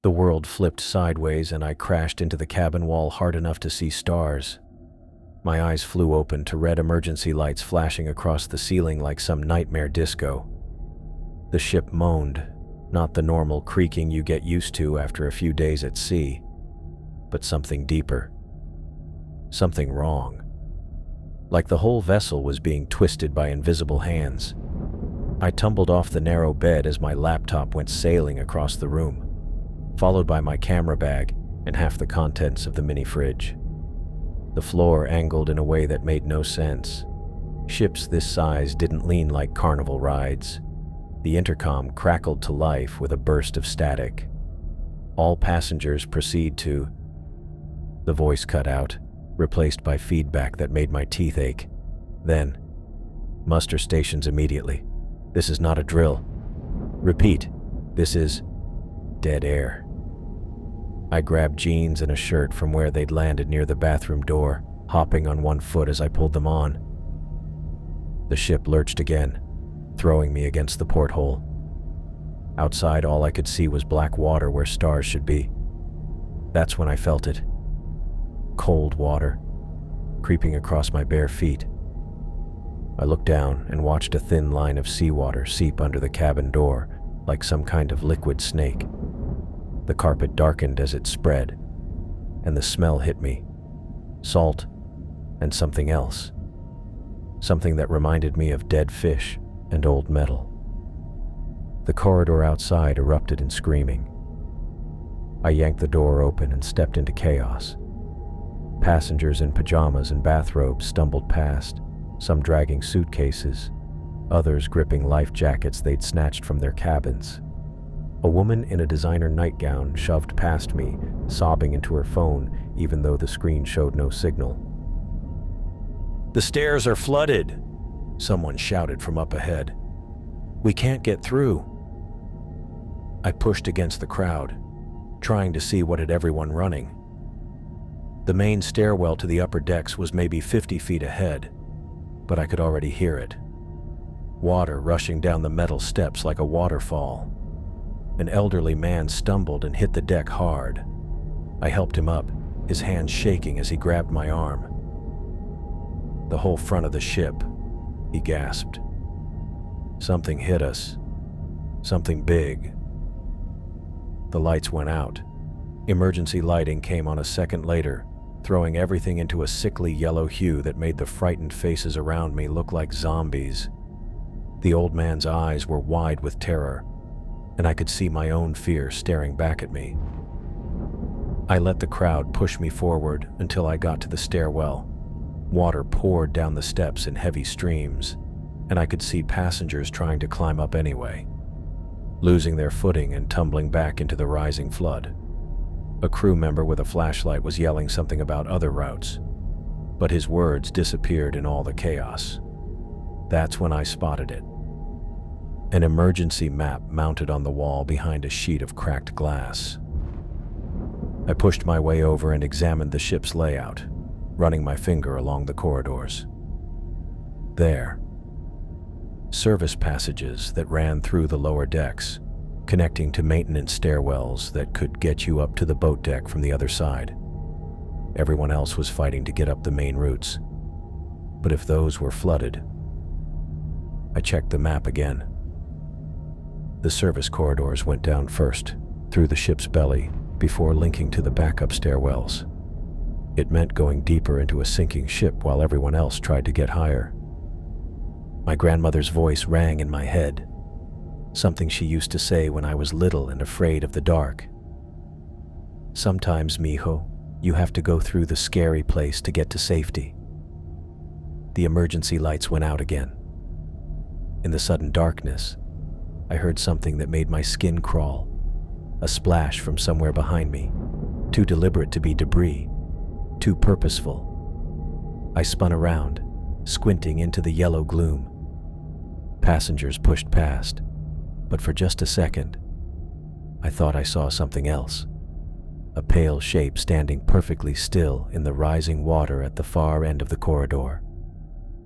The world flipped sideways and I crashed into the cabin wall hard enough to see stars. My eyes flew open to red emergency lights flashing across the ceiling like some nightmare disco. The ship moaned, not the normal creaking you get used to after a few days at sea, but something deeper. Something wrong. Like the whole vessel was being twisted by invisible hands. I tumbled off the narrow bed as my laptop went sailing across the room, followed by my camera bag and half the contents of the mini fridge. The floor angled in a way that made no sense. Ships this size didn't lean like carnival rides. The intercom crackled to life with a burst of static. All passengers proceed to... The voice cut out, replaced by feedback that made my teeth ache. Then, muster stations immediately. This is not a drill. Repeat, this is dead air. I grabbed jeans and a shirt from where they'd landed near the bathroom door, hopping on one foot as I pulled them on. The ship lurched again, throwing me against the porthole. Outside, all I could see was black water where stars should be. That's when I felt it. Cold water, creeping across my bare feet. I looked down and watched a thin line of seawater seep under the cabin door like some kind of liquid snake. The carpet darkened as it spread, and the smell hit me. Salt and something else. Something that reminded me of dead fish and old metal. The corridor outside erupted in screaming. I yanked the door open and stepped into chaos. Passengers in pajamas and bathrobes stumbled past, some dragging suitcases, others gripping life jackets they'd snatched from their cabins. A woman in a designer nightgown shoved past me, sobbing into her phone even though the screen showed no signal. "The stairs are flooded," someone shouted from up ahead. "We can't get through." I pushed against the crowd, trying to see what had everyone running. The main stairwell to the upper decks was maybe 50 feet ahead, but I could already hear it. Water rushing down the metal steps like a waterfall. An elderly man stumbled and hit the deck hard. I helped him up, his hands shaking as he grabbed my arm. "The whole front of the ship," he gasped. "Something hit us. Something big." The lights went out. Emergency lighting came on a second later, throwing everything into a sickly yellow hue that made the frightened faces around me look like zombies. The old man's eyes were wide with terror, and I could see my own fear staring back at me. I let the crowd push me forward until I got to the stairwell. Water poured down the steps in heavy streams, and I could see passengers trying to climb up anyway, losing their footing and tumbling back into the rising flood. A crew member with a flashlight was yelling something about other routes, but his words disappeared in all the chaos. That's when I spotted it. An emergency map mounted on the wall behind a sheet of cracked glass. I pushed my way over and examined the ship's layout, running my finger along the corridors. There, service passages that ran through the lower decks, connecting to maintenance stairwells that could get you up to the boat deck from the other side. Everyone else was fighting to get up the main routes. But if those were flooded... I checked the map again. The service corridors went down first, through the ship's belly, before linking to the backup stairwells. It meant going deeper into a sinking ship while everyone else tried to get higher. My grandmother's voice rang in my head. Something she used to say when I was little and afraid of the dark. "Sometimes, mijo, you have to go through the scary place to get to safety." The emergency lights went out again. In the sudden darkness, I heard something that made my skin crawl. A splash from somewhere behind me, too deliberate to be debris, too purposeful. I spun around, squinting into the yellow gloom. Passengers pushed past, but for just a second, I thought I saw something else. A pale shape standing perfectly still in the rising water at the far end of the corridor.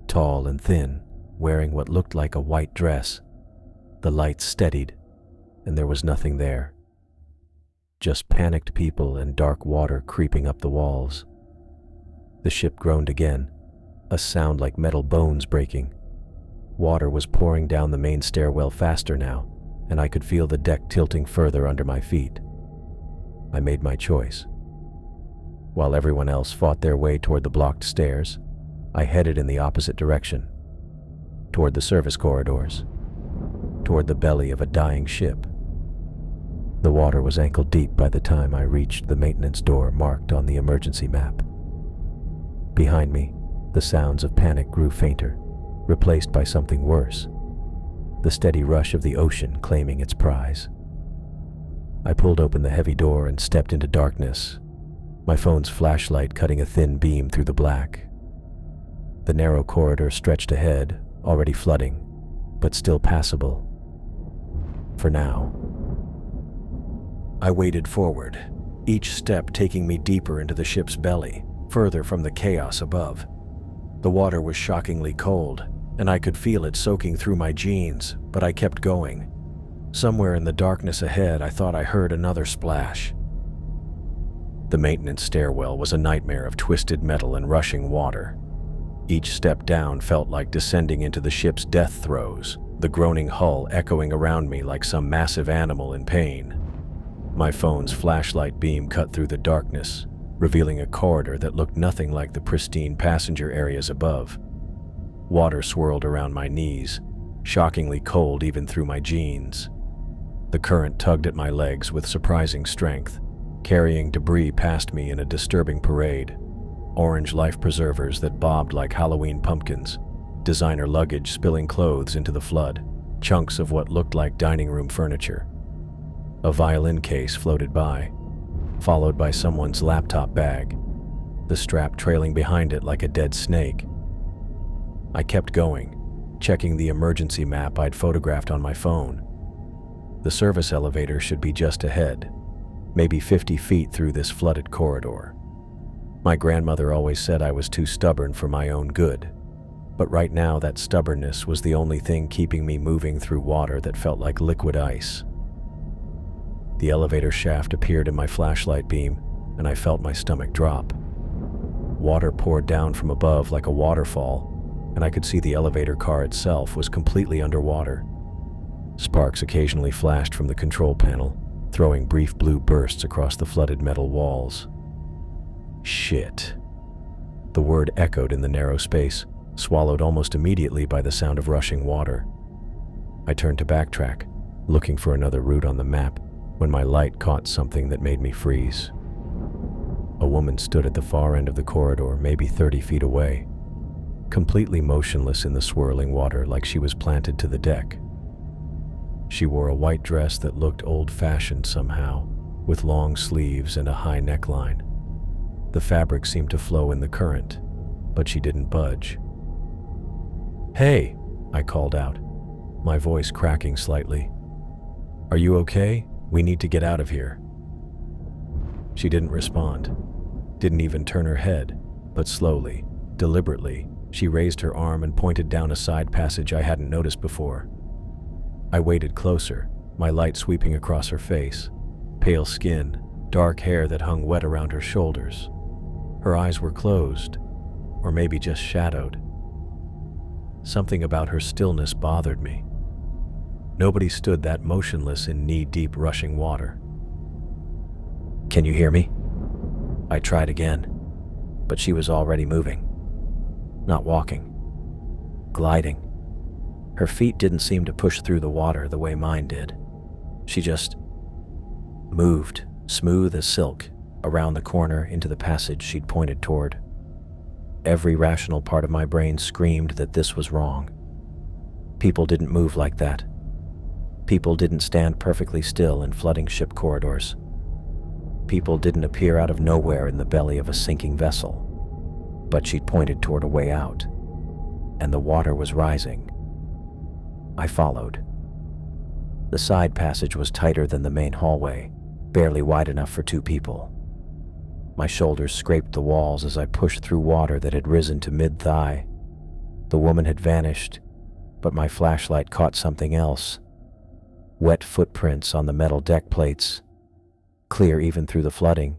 Tall and thin, wearing what looked like a white dress. The lights steadied, and there was nothing there. just panicked people and dark water creeping up the walls. The ship groaned again, a sound like metal bones breaking. Water was pouring down the main stairwell faster now, and I could feel the deck tilting further under my feet. I made my choice. While everyone else fought their way toward the blocked stairs, I headed in the opposite direction, toward the service corridors, toward the belly of a dying ship. The water was ankle deep by the time I reached the maintenance door marked on the emergency map. Behind me, the sounds of panic grew fainter, replaced by something worse, the steady rush of the ocean claiming its prize. I pulled open the heavy door and stepped into darkness, my phone's flashlight cutting a thin beam through the black. The narrow corridor stretched ahead, already flooding, but still passable. For now. I waded forward, each step taking me deeper into the ship's belly, further from the chaos above. The water was shockingly cold, and I could feel it soaking through my jeans, but I kept going. Somewhere in the darkness ahead, I thought I heard another splash. The maintenance stairwell was a nightmare of twisted metal and rushing water. Each step down felt like descending into the ship's death throes, the groaning hull echoing around me like some massive animal in pain. My phone's flashlight beam cut through the darkness, revealing a corridor that looked nothing like the pristine passenger areas above. Water swirled around my knees, shockingly cold even through my jeans. The current tugged at my legs with surprising strength, carrying debris past me in a disturbing parade. Orange life preservers that bobbed like Halloween pumpkins, designer luggage spilling clothes into the flood, chunks of what looked like dining room furniture. A violin case floated by, followed by someone's laptop bag, the strap trailing behind it like a dead snake. I kept going, checking the emergency map I'd photographed on my phone. The service elevator should be just ahead, maybe 50 feet through this flooded corridor. My grandmother always said I was too stubborn for my own good, but right now that stubbornness was the only thing keeping me moving through water that felt like liquid ice. The elevator shaft appeared in my flashlight beam, and I felt my stomach drop. Water poured down from above like a waterfall, and I could see the elevator car itself was completely underwater. Sparks occasionally flashed from the control panel, throwing brief blue bursts across the flooded metal walls. Shit. The word echoed in the narrow space, swallowed almost immediately by the sound of rushing water. I turned to backtrack, looking for another route on the map, when my light caught something that made me freeze. A woman stood at the far end of the corridor, maybe 30 feet away, completely motionless in the swirling water like she was planted to the deck. She wore a white dress that looked old-fashioned somehow, with long sleeves and a high neckline. The fabric seemed to flow in the current, but she didn't budge. "Hey," I called out, my voice cracking slightly. "Are you okay? We need to get out of here." She didn't respond, didn't even turn her head, but slowly, deliberately, she raised her arm and pointed down a side passage I hadn't noticed before. I waded closer, my light sweeping across her face, pale skin, dark hair that hung wet around her shoulders. Her eyes were closed, or maybe just shadowed. Something about her stillness bothered me. Nobody stood that motionless in knee-deep rushing water. "Can you hear me?" I tried again, but she was already moving. Not walking. Gliding. Her feet didn't seem to push through the water the way mine did. She just moved, smooth as silk, around the corner into the passage she'd pointed toward. Every rational part of my brain screamed that this was wrong. People didn't move like that. People didn't stand perfectly still in flooding ship corridors. People didn't appear out of nowhere in the belly of a sinking vessel. But she'd pointed toward a way out, and the water was rising. I followed. The side passage was tighter than the main hallway, barely wide enough for two people. My shoulders scraped the walls as I pushed through water that had risen to mid-thigh. The woman had vanished, but my flashlight caught something else. Wet footprints on the metal deck plates. clear even through the flooding.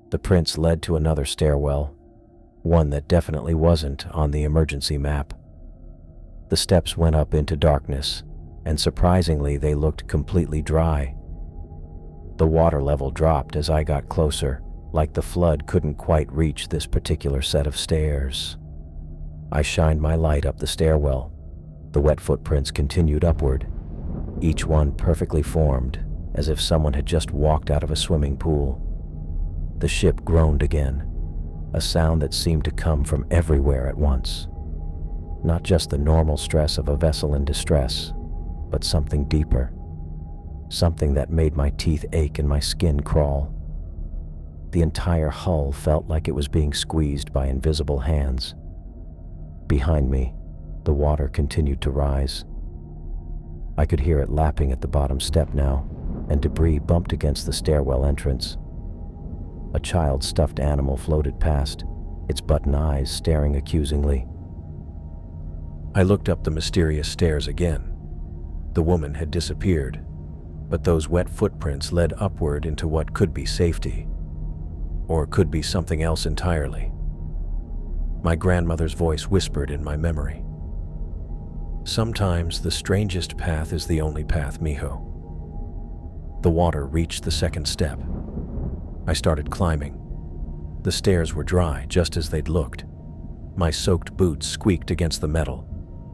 The prints led to another stairwell, one that definitely wasn't on the emergency map. The steps went up into darkness, and surprisingly, they looked completely dry. The water level dropped as I got closer, like the flood couldn't quite reach this particular set of stairs. I shined my light up the stairwell. The wet footprints continued upward, each one perfectly formed, as if someone had just walked out of a swimming pool. The ship groaned again, a sound that seemed to come from everywhere at once. Not just the normal stress of a vessel in distress, but something deeper. Something that made my teeth ache and my skin crawl. The entire hull felt like it was being squeezed by invisible hands. Behind me, the water continued to rise. I could hear it lapping at the bottom step now, and debris bumped against the stairwell entrance. A child's stuffed animal floated past, its button eyes staring accusingly. I looked up the mysterious stairs again. The woman had disappeared, but those wet footprints led upward into what could be safety, or could be something else entirely. My grandmother's voice whispered in my memory. "Sometimes the strangest path is the only path, mijo." The water reached the second step. I started climbing. The stairs were dry, just as they'd looked. My soaked boots squeaked against the metal,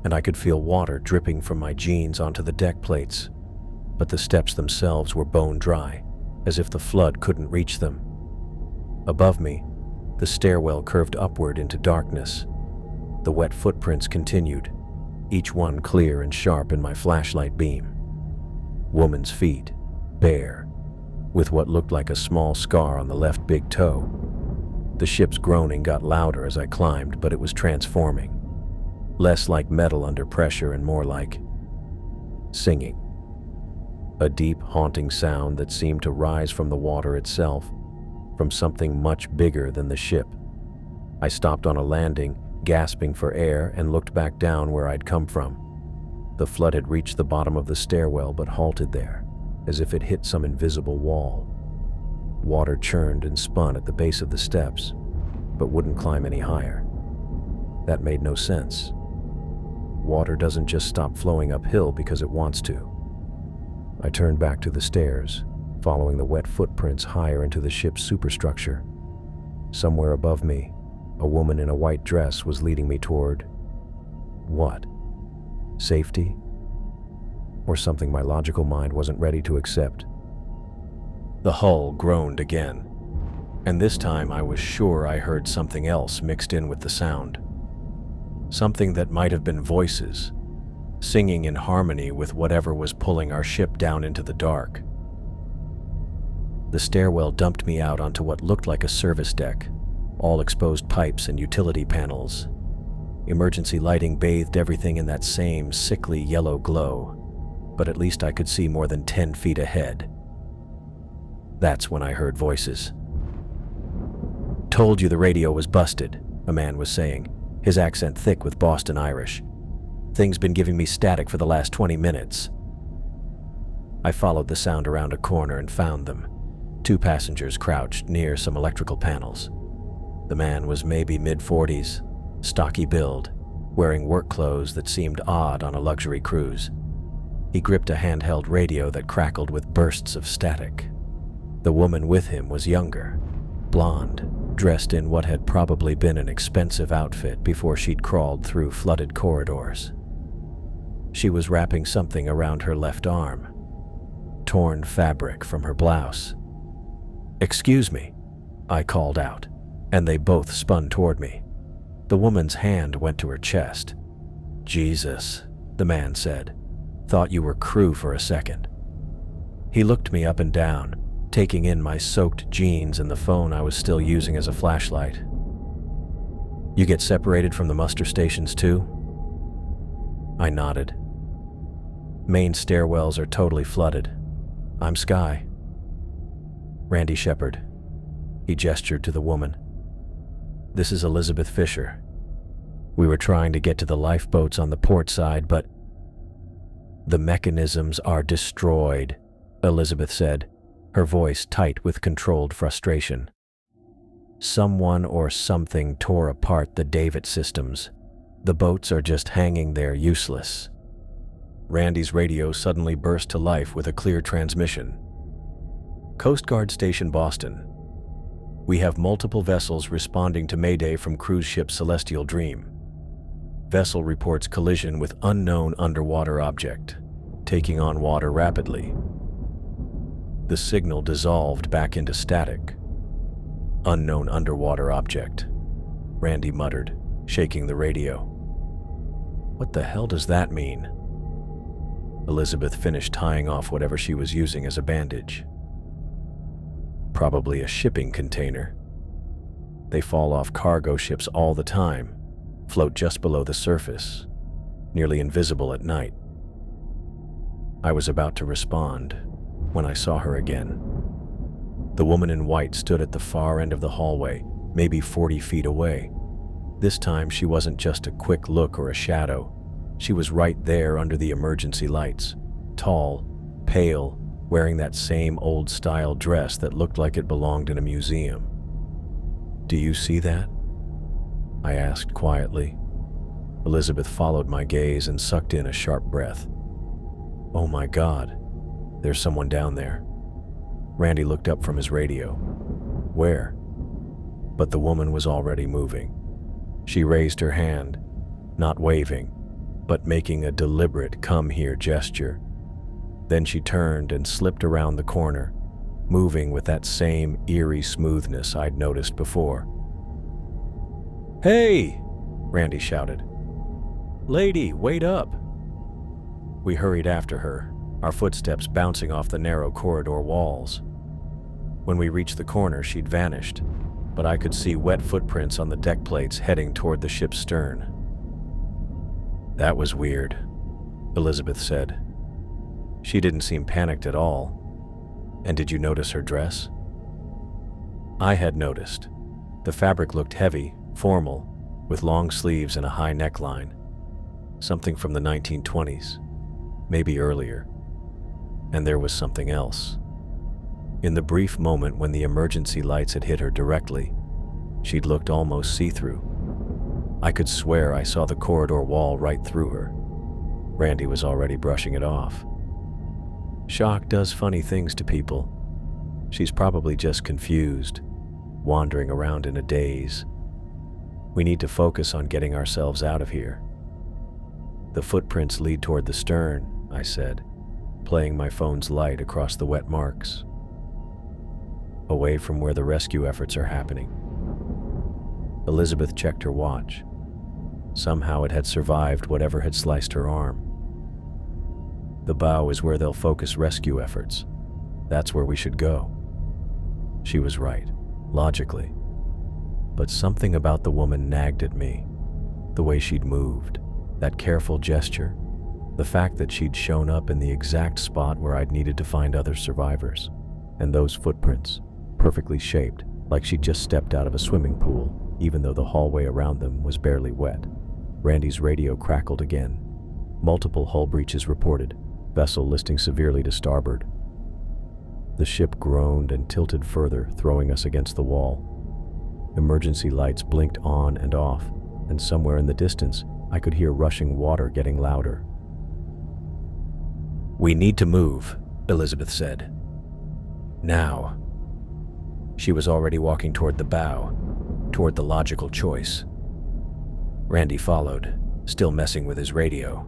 and I could feel water dripping from my jeans onto the deck plates. But the steps themselves were bone dry, as if the flood couldn't reach them. Above me, the stairwell curved upward into darkness. The wet footprints continued, each one clear and sharp in my flashlight beam. Woman's feet, bare, with what looked like a small scar on the left big toe. The ship's groaning got louder as I climbed, but it was transforming. Less like metal under pressure and more like singing. A deep, haunting sound that seemed to rise from the water itself, from something much bigger than the ship. I stopped on a landing, gasping for air, and looked back down where I'd come from. The flood had reached the bottom of the stairwell but halted there, as if it hit some invisible wall. Water churned and spun at the base of the steps, but wouldn't climb any higher. That made no sense. Water doesn't just stop flowing uphill because it wants to. I turned back to the stairs, following the wet footprints higher into the ship's superstructure. Somewhere above me, a woman in a white dress was leading me toward what? Safety? Or something my logical mind wasn't ready to accept. The hull groaned again, and this time I was sure I heard something else mixed in with the sound. Something that might have been voices, singing in harmony with whatever was pulling our ship down into the dark. The stairwell dumped me out onto what looked like a service deck, all exposed pipes and utility panels. Emergency lighting bathed everything in that same sickly yellow glow, but at least I could see more than 10 feet ahead. That's when I heard voices. "Told you the radio was busted," a man was saying, his accent thick with Boston Irish. "Thing's been giving me static for the last 20 minutes. I followed the sound around a corner and found them. 2 passengers crouched near some electrical panels. The man was maybe mid-40s, stocky build, wearing work clothes that seemed odd on a luxury cruise. He gripped a handheld radio that crackled with bursts of static. The woman with him was younger, blonde, dressed in what had probably been an expensive outfit before she'd crawled through flooded corridors. She was wrapping something around her left arm, torn fabric from her blouse. "Excuse me," I called out, and they both spun toward me. The woman's hand went to her chest. "Jesus," the man said. "Thought you were crew for a second." He looked me up and down, taking in my soaked jeans and the phone I was still using as a flashlight. "You get separated from the muster stations too?" I nodded. "Main stairwells are totally flooded. I'm Sky." "Randy Shepard." He gestured to the woman. "This is Elizabeth Fisher. We were trying to get to the lifeboats on the port side, but..." "The mechanisms are destroyed," Elizabeth said, her voice tight with controlled frustration. Someone or something tore apart the David systems. The boats are just hanging there useless. Randy's radio suddenly burst to life with a clear transmission. Coast Guard Station Boston. We have multiple vessels responding to Mayday from cruise ship Celestial Dream. Vessel reports collision with unknown underwater object, taking on water rapidly. The signal dissolved back into static. Unknown underwater object, Randy muttered, shaking the radio. What the hell does that mean? Elizabeth finished tying off whatever she was using as a bandage. Probably a shipping container. They fall off cargo ships all the time, float just below the surface, nearly invisible at night. I was about to respond when I saw her again. The woman in white stood at the far end of the hallway, maybe 40 feet away. This time she wasn't just a quick look or a shadow. She was right there under the emergency lights, tall, pale, wearing that same old-style dress that looked like it belonged in a museum. "Do you see that?" I asked quietly. Elizabeth followed my gaze and sucked in a sharp breath. "Oh my God, there's someone down there." Randy looked up from his radio. "Where?" But the woman was already moving. She raised her hand, not waving, but making a deliberate "come here" gesture. Then she turned and slipped around the corner, moving with that same eerie smoothness I'd noticed before. "Hey!" Randy shouted. "Lady, wait up!" We hurried after her, our footsteps bouncing off the narrow corridor walls. When we reached the corner, she'd vanished, but I could see wet footprints on the deck plates heading toward the ship's stern. "That was weird," Elizabeth said. She didn't seem panicked at all. "And did you notice her dress?" I had noticed. The fabric looked heavy, formal, with long sleeves and a high neckline. Something from the 1920s, maybe earlier. And there was something else. In the brief moment when the emergency lights had hit her directly, she'd looked almost see-through. I could swear I saw the corridor wall right through her. Randy was already brushing it off. Shock does funny things to people. She's probably just confused, wandering around in a daze. We need to focus on getting ourselves out of here. "The footprints lead toward the stern," I said, playing my phone's light across the wet marks. "Away from where the rescue efforts are happening." Elizabeth checked her watch. Somehow it had survived whatever had sliced her arm. "The bow is where they'll focus rescue efforts. That's where we should go." She was right, logically. But something about the woman nagged at me. The way she'd moved, that careful gesture, the fact that she'd shown up in the exact spot where I'd needed to find other survivors, and those footprints, perfectly shaped, like she'd just stepped out of a swimming pool, even though the hallway around them was barely wet. Randy's radio crackled again. Multiple hull breaches reported, vessel listing severely to starboard. The ship groaned and tilted further, throwing us against the wall. Emergency lights blinked on and off, and somewhere in the distance, I could hear rushing water getting louder. "We need to move," Elizabeth said. "Now." She was already walking toward the bow, toward the logical choice. Randy followed, still messing with his radio,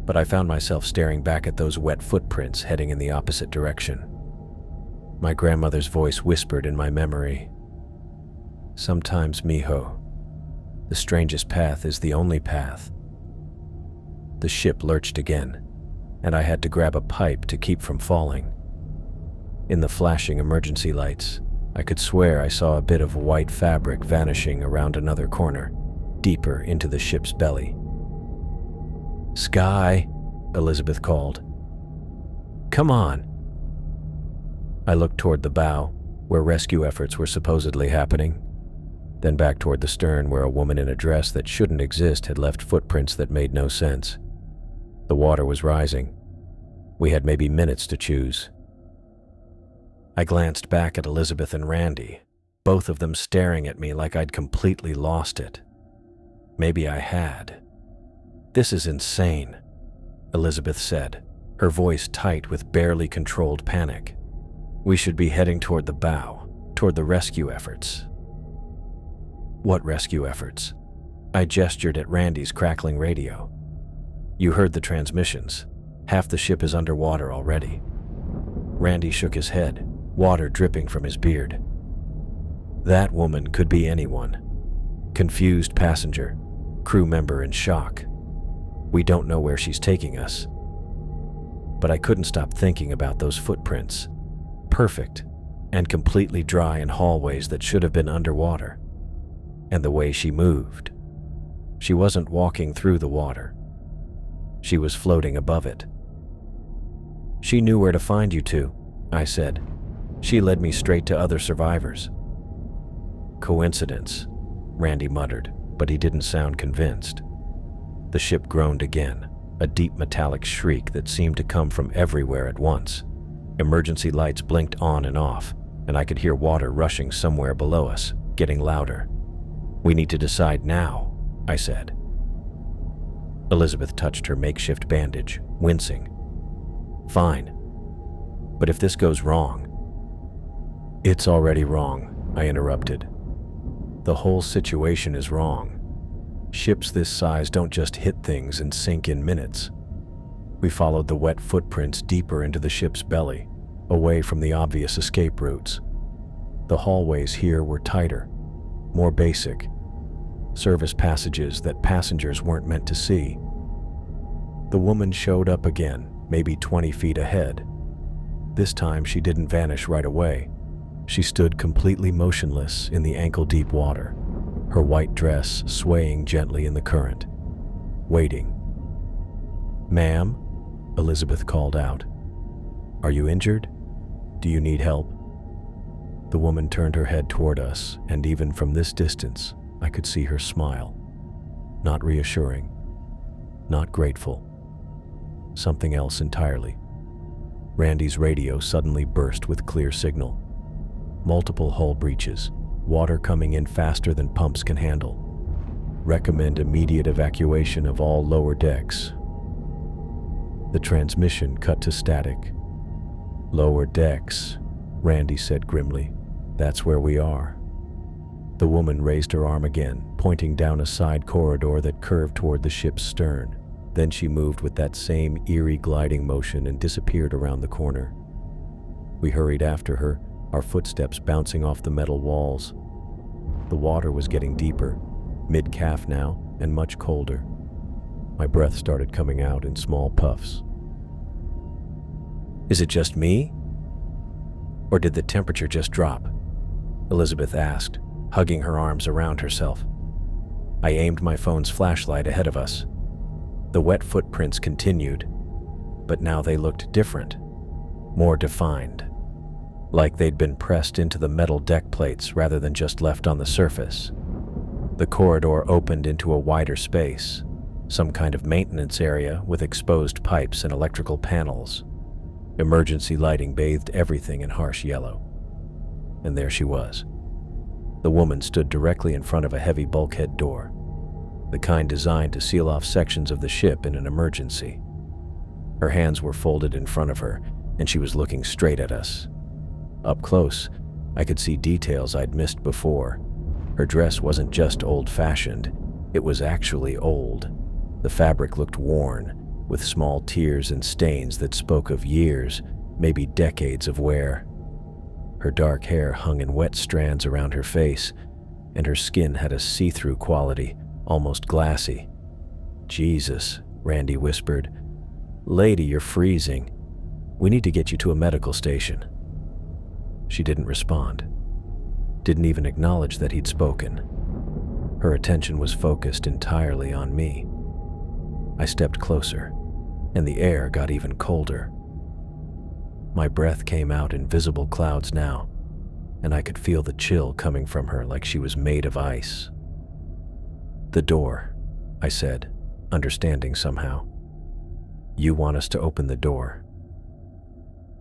but I found myself staring back at those wet footprints heading in the opposite direction. My grandmother's voice whispered in my memory, "Sometimes, mijo, the strangest path is the only path." The ship lurched again, and I had to grab a pipe to keep from falling. In the flashing emergency lights, I could swear I saw a bit of white fabric vanishing around another corner, deeper into the ship's belly. "Sky," Elizabeth called. "Come on." I looked toward the bow, where rescue efforts were supposedly happening, then back toward the stern where a woman in a dress that shouldn't exist had left footprints that made no sense. The water was rising. We had maybe minutes to choose. I glanced back at Elizabeth and Randy, both of them staring at me like I'd completely lost it. Maybe I had. "This is insane," Elizabeth said, her voice tight with barely controlled panic. "We should be heading toward the bow, toward the rescue efforts." "What rescue efforts?" I gestured at Randy's crackling radio. "You heard the transmissions. Half the ship is underwater already." Randy shook his head, water dripping from his beard. "That woman could be anyone. Confused passenger, crew member in shock. We don't know where she's taking us." But I couldn't stop thinking about those footprints, perfect and completely dry in hallways that should have been underwater. And the way she moved. She wasn't walking through the water. She was floating above it. "She knew where to find you two," I said. "She led me straight to other survivors." "Coincidence," Randy muttered, but he didn't sound convinced. The ship groaned again, a deep metallic shriek that seemed to come from everywhere at once. Emergency lights blinked on and off, and I could hear water rushing somewhere below us, getting louder. "We need to decide now," I said. Elizabeth touched her makeshift bandage, wincing. "Fine. But if this goes wrong..." "It's already wrong," I interrupted. "The whole situation is wrong. Ships this size don't just hit things and sink in minutes." We followed the wet footprints deeper into the ship's belly, away from the obvious escape routes. The hallways here were tighter, more basic, service passages that passengers weren't meant to see. The woman showed up again, maybe 20 feet ahead. This time she didn't vanish right away. She stood completely motionless in the ankle-deep water, her white dress swaying gently in the current, waiting. "Ma'am?" Elizabeth called out. "Are you injured? Do you need help?" The woman turned her head toward us, and even from this distance, I could see her smile. Not reassuring, not grateful. Something else entirely. Randy's radio suddenly burst with clear signal. Multiple hull breaches, water coming in faster than pumps can handle. Recommend immediate evacuation of all lower decks. The transmission cut to static. "Lower decks," Randy said grimly. "That's where we are." The woman raised her arm again, pointing down a side corridor that curved toward the ship's stern. Then she moved with that same eerie gliding motion and disappeared around the corner. We hurried after her, our footsteps bouncing off the metal walls. The water was getting deeper, mid-calf now, and much colder. My breath started coming out in small puffs. "Is it just me? Or did the temperature just drop?" Elizabeth asked, hugging her arms around herself. I aimed my phone's flashlight ahead of us. The wet footprints continued, but now they looked different, more defined, like they'd been pressed into the metal deck plates rather than just left on the surface. The corridor opened into a wider space, some kind of maintenance area with exposed pipes and electrical panels. Emergency lighting bathed everything in harsh yellow. And there she was. The woman stood directly in front of a heavy bulkhead door, the kind designed to seal off sections of the ship in an emergency. Her hands were folded in front of her, and she was looking straight at us. Up close, I could see details I'd missed before. Her dress wasn't just old-fashioned, it was actually old. The fabric looked worn, with small tears and stains that spoke of years, maybe decades of wear. Her dark hair hung in wet strands around her face, and her skin had a see-through quality, almost glassy. "Jesus," Randy whispered. "Lady, you're freezing. We need to get you to a medical station." She didn't respond, didn't even acknowledge that he'd spoken. Her attention was focused entirely on me. I stepped closer, and the air got even colder. My breath came out in visible clouds now, and I could feel the chill coming from her like she was made of ice. "The door," I said, understanding somehow. "You want us to open the door?"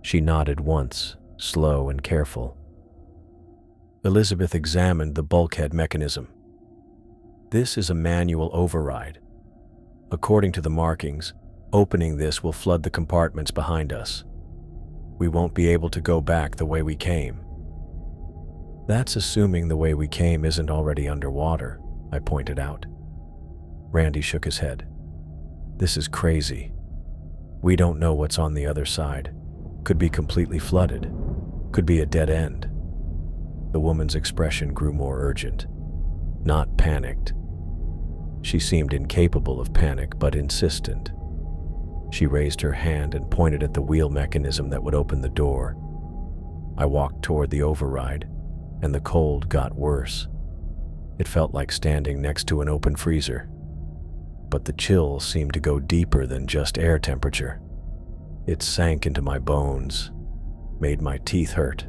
She nodded once, slow and careful. Elizabeth examined the bulkhead mechanism. This is a manual override. According to the markings, opening this will flood the compartments behind us. We won't be able to go back the way we came. That's assuming the way we came isn't already underwater, I pointed out. Randy shook his head. This is crazy. We don't know what's on the other side. Could be completely flooded. Could be a dead end. The woman's expression grew more urgent, not panicked. She seemed incapable of panic, but insistent. She raised her hand and pointed at the wheel mechanism that would open the door. I walked toward the override, and the cold got worse. It felt like standing next to an open freezer. But the chill seemed to go deeper than just air temperature. It sank into my bones, made my teeth hurt.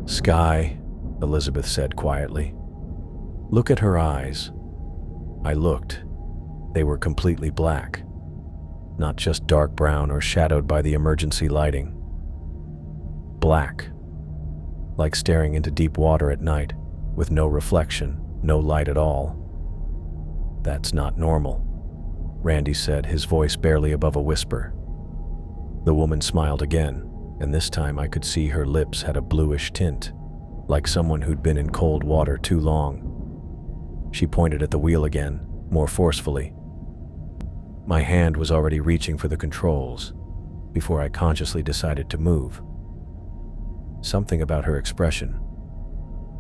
"Sky," Elizabeth said quietly. "Look at her eyes." I looked. They were completely black, not just dark brown or shadowed by the emergency lighting. Black, like staring into deep water at night, with no reflection, no light at all. "That's not normal," Randy said, his voice barely above a whisper. The woman smiled again, and this time I could see her lips had a bluish tint, like someone who'd been in cold water too long. She pointed at the wheel again, more forcefully. My hand was already reaching for the controls before I consciously decided to move. Something about her expression,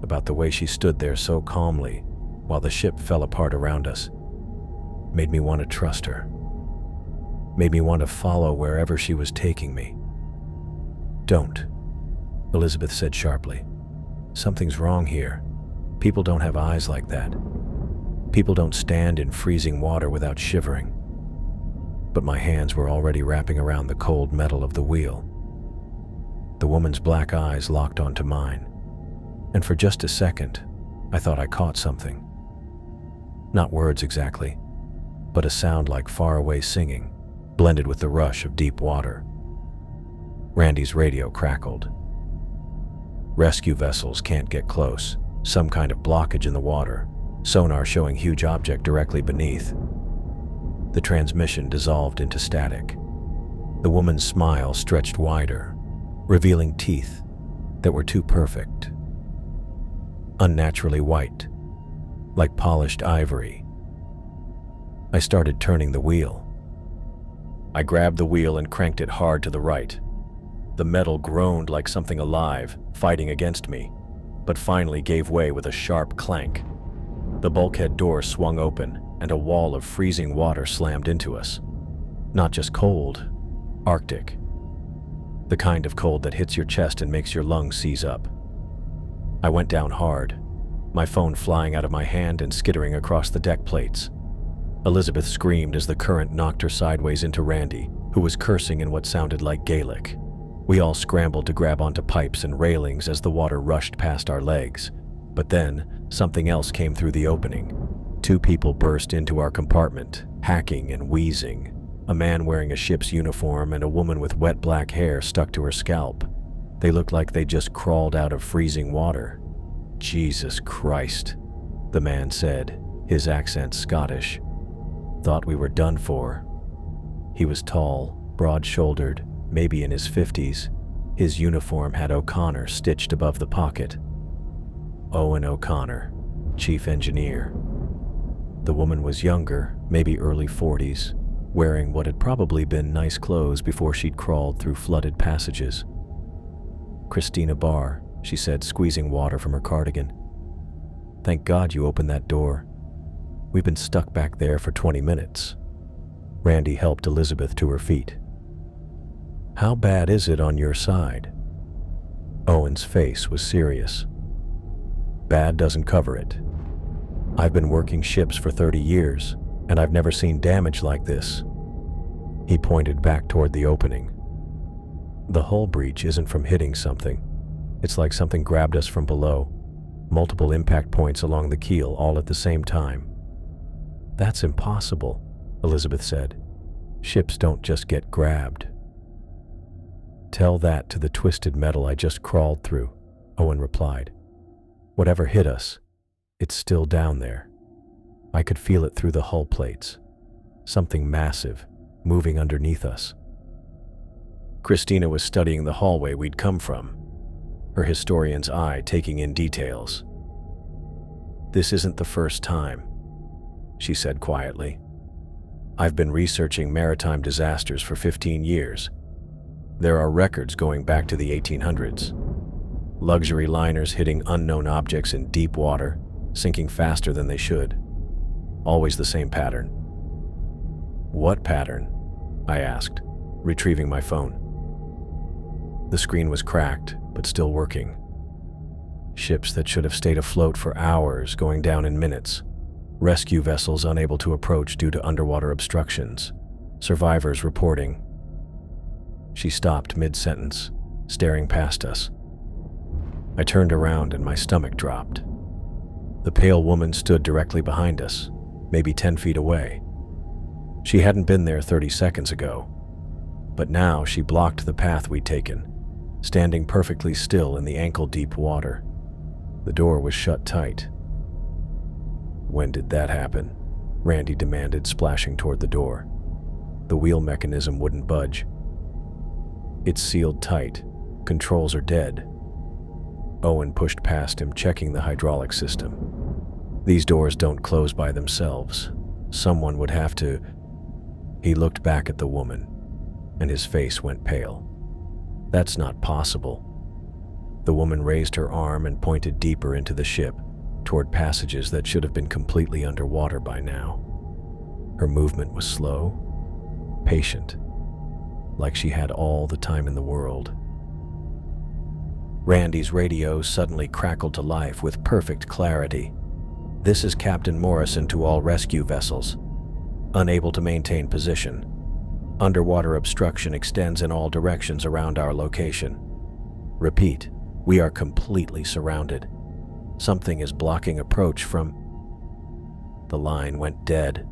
about the way she stood there so calmly while the ship fell apart around us, made me want to trust her, made me want to follow wherever she was taking me. "Don't," Elizabeth said sharply. "Something's wrong here. People don't have eyes like that. People don't stand in freezing water without shivering." But my hands were already wrapping around the cold metal of the wheel. The woman's black eyes locked onto mine, and for just a second, I thought I caught something. Not words exactly, but a sound like faraway singing, blended with the rush of deep water. Randy's radio crackled. "Rescue vessels can't get close. Some kind of blockage in the water. Sonar showing huge object directly beneath." The transmission dissolved into static. The woman's smile stretched wider, revealing teeth that were too perfect. Unnaturally white, like polished ivory. I started turning the wheel. I grabbed the wheel and cranked it hard to the right. The metal groaned like something alive, fighting against me, but finally gave way with a sharp clank. The bulkhead door swung open, and a wall of freezing water slammed into us. Not just cold, Arctic. The kind of cold that hits your chest and makes your lungs seize up. I went down hard, my phone flying out of my hand and skittering across the deck plates. Elizabeth screamed as the current knocked her sideways into Randy, who was cursing in what sounded like Gaelic. We all scrambled to grab onto pipes and railings as the water rushed past our legs. But then, something else came through the opening. 2 people burst into our compartment, hacking and wheezing. A man wearing a ship's uniform and a woman with wet black hair stuck to her scalp. They looked like they just crawled out of freezing water. "Jesus Christ," the man said, his accent Scottish. "Thought we were done for." He was tall, broad-shouldered, maybe in his 50s. His uniform had O'Connor stitched above the pocket. Owen O'Connor, chief engineer. The woman was younger, maybe early 40s, wearing what had probably been nice clothes before she'd crawled through flooded passages. "Christina Barr," she said, squeezing water from her cardigan. "Thank God you opened that door. We've been stuck back there for 20 minutes. Randy helped Elizabeth to her feet. "How bad is it on your side?" Owen's face was serious. "Bad doesn't cover it. I've been working ships for 30 years, and I've never seen damage like this." He pointed back toward the opening. "The hull breach isn't from hitting something. It's like something grabbed us from below. Multiple impact points along the keel all at the same time." "That's impossible," Elizabeth said. "Ships don't just get grabbed." "Tell that to the twisted metal I just crawled through," Owen replied. "Whatever hit us, it's still down there." I could feel it through the hull plates. Something massive, moving underneath us. Christina was studying the hallway we'd come from, her historian's eye taking in details. "This isn't the first time," she said quietly. "I've been researching maritime disasters for 15 years. There are records going back to the 1800s. Luxury liners hitting unknown objects in deep water, sinking faster than they should. Always the same pattern." "What pattern?" I asked, retrieving my phone. The screen was cracked, but still working. Ships that should have stayed afloat for hours going down in minutes. Rescue vessels unable to approach due to underwater obstructions. Survivors reporting. She stopped mid-sentence, staring past us. I turned around and my stomach dropped. The pale woman stood directly behind us, maybe 10 feet away. She hadn't been there 30 seconds ago, but now she blocked the path we'd taken, standing perfectly still in the ankle-deep water. The door was shut tight. "When did that happen?" Randy demanded, splashing toward the door. The wheel mechanism wouldn't budge. "It's sealed tight. Controls are dead." Owen pushed past him, checking the hydraulic system. "These doors don't close by themselves. Someone would have to..." He looked back at the woman, and his face went pale. "That's not possible." The woman raised her arm and pointed deeper into the ship, toward passages that should have been completely underwater by now. Her movement was slow, patient, like she had all the time in the world. Randy's radio suddenly crackled to life with perfect clarity. "This is Captain Morrison to all rescue vessels. Unable to maintain position. Underwater obstruction extends in all directions around our location. Repeat, we are completely surrounded. Something is blocking approach from..." The line went dead.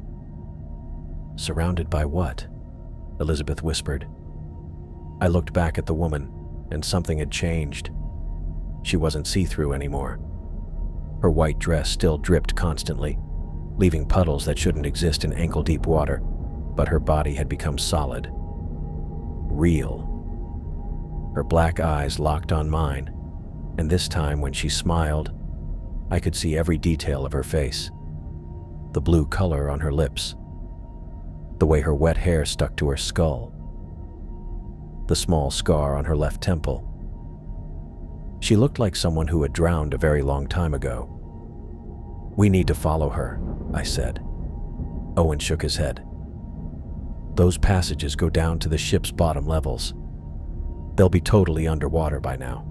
"Surrounded by what?" Elizabeth whispered. I looked back at the woman, and something had changed. She wasn't see-through anymore. Her white dress still dripped constantly, leaving puddles that shouldn't exist in ankle-deep water, but her body had become solid. Real. Her black eyes locked on mine, and this time when she smiled, I could see every detail of her face. The blue color on her lips, the way her wet hair stuck to her skull, the small scar on her left temple. She looked like someone who had drowned a very long time ago. "We need to follow her," I said. Owen shook his head. "Those passages go down to the ship's bottom levels. They'll be totally underwater by now."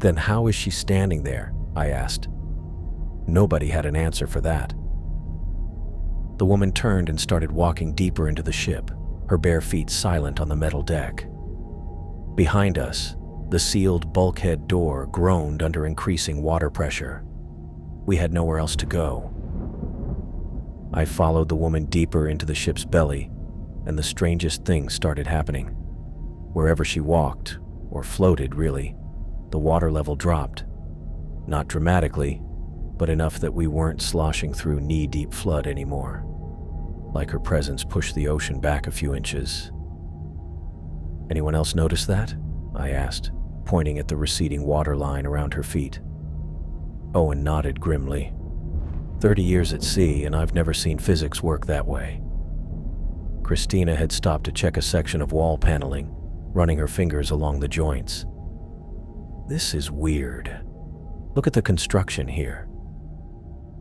"Then how is she standing there?" I asked. Nobody had an answer for that. The woman turned and started walking deeper into the ship, her bare feet silent on the metal deck. Behind us, the sealed bulkhead door groaned under increasing water pressure. We had nowhere else to go. I followed the woman deeper into the ship's belly, and the strangest things started happening. Wherever she walked, or floated really, the water level dropped. Not dramatically, but enough that we weren't sloshing through knee-deep flood anymore. Like her presence pushed the ocean back a few inches. "Anyone else notice that?" I asked, pointing at the receding water line around her feet. Owen nodded grimly. 30 years at sea, and I've never seen physics work that way. Christina had stopped to check a section of wall paneling, running her fingers along the joints. "This is weird. Look at the construction here."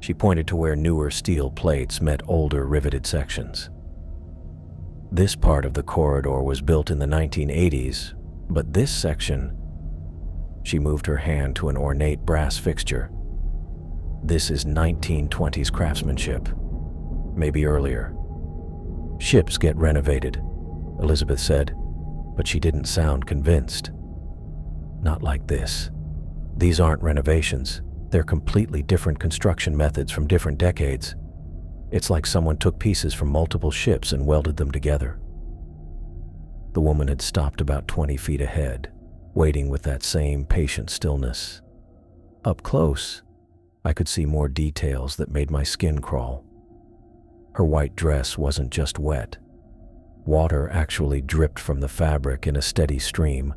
She pointed to where newer steel plates met older riveted sections. "This part of the corridor was built in the 1980s, but this section..." She moved her hand to an ornate brass fixture. "This is 1920s craftsmanship. Maybe earlier." "Ships get renovated," Elizabeth said, but she didn't sound convinced. "Not like this. These aren't renovations. They're completely different construction methods from different decades. It's like someone took pieces from multiple ships and welded them together." The woman had stopped about 20 feet ahead, waiting with that same patient stillness. Up close, I could see more details that made my skin crawl. Her white dress wasn't just wet. Water actually dripped from the fabric in a steady stream,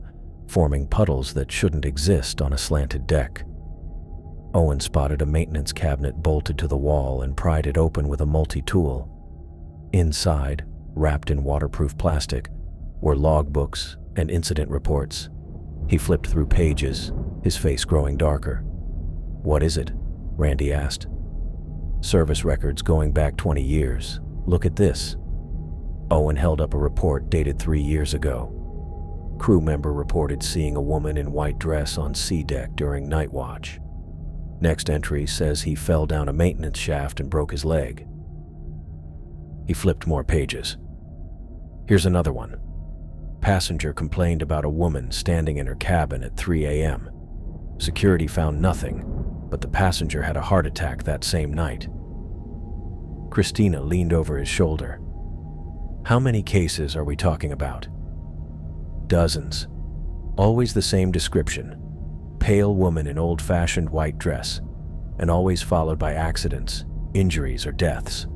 forming puddles that shouldn't exist on a slanted deck. Owen spotted a maintenance cabinet bolted to the wall and pried it open with a multi-tool. Inside, wrapped in waterproof plastic, were logbooks and incident reports. He flipped through pages, his face growing darker. "What is it?" Randy asked. "Service records going back 20 years. Look at this." Owen held up a report dated 3 years ago. Crew member reported seeing a woman in white dress on sea deck during night watch. Next entry says he fell down a maintenance shaft and broke his leg. He flipped more pages. Here's another one. Passenger complained about a woman standing in her cabin at 3 a.m. Security found nothing, but the passenger had a heart attack that same night. Christina leaned over his shoulder. "How many cases are we talking about?" "Dozens. Always the same description. Pale woman in old-fashioned white dress, and always followed by accidents, injuries, or deaths."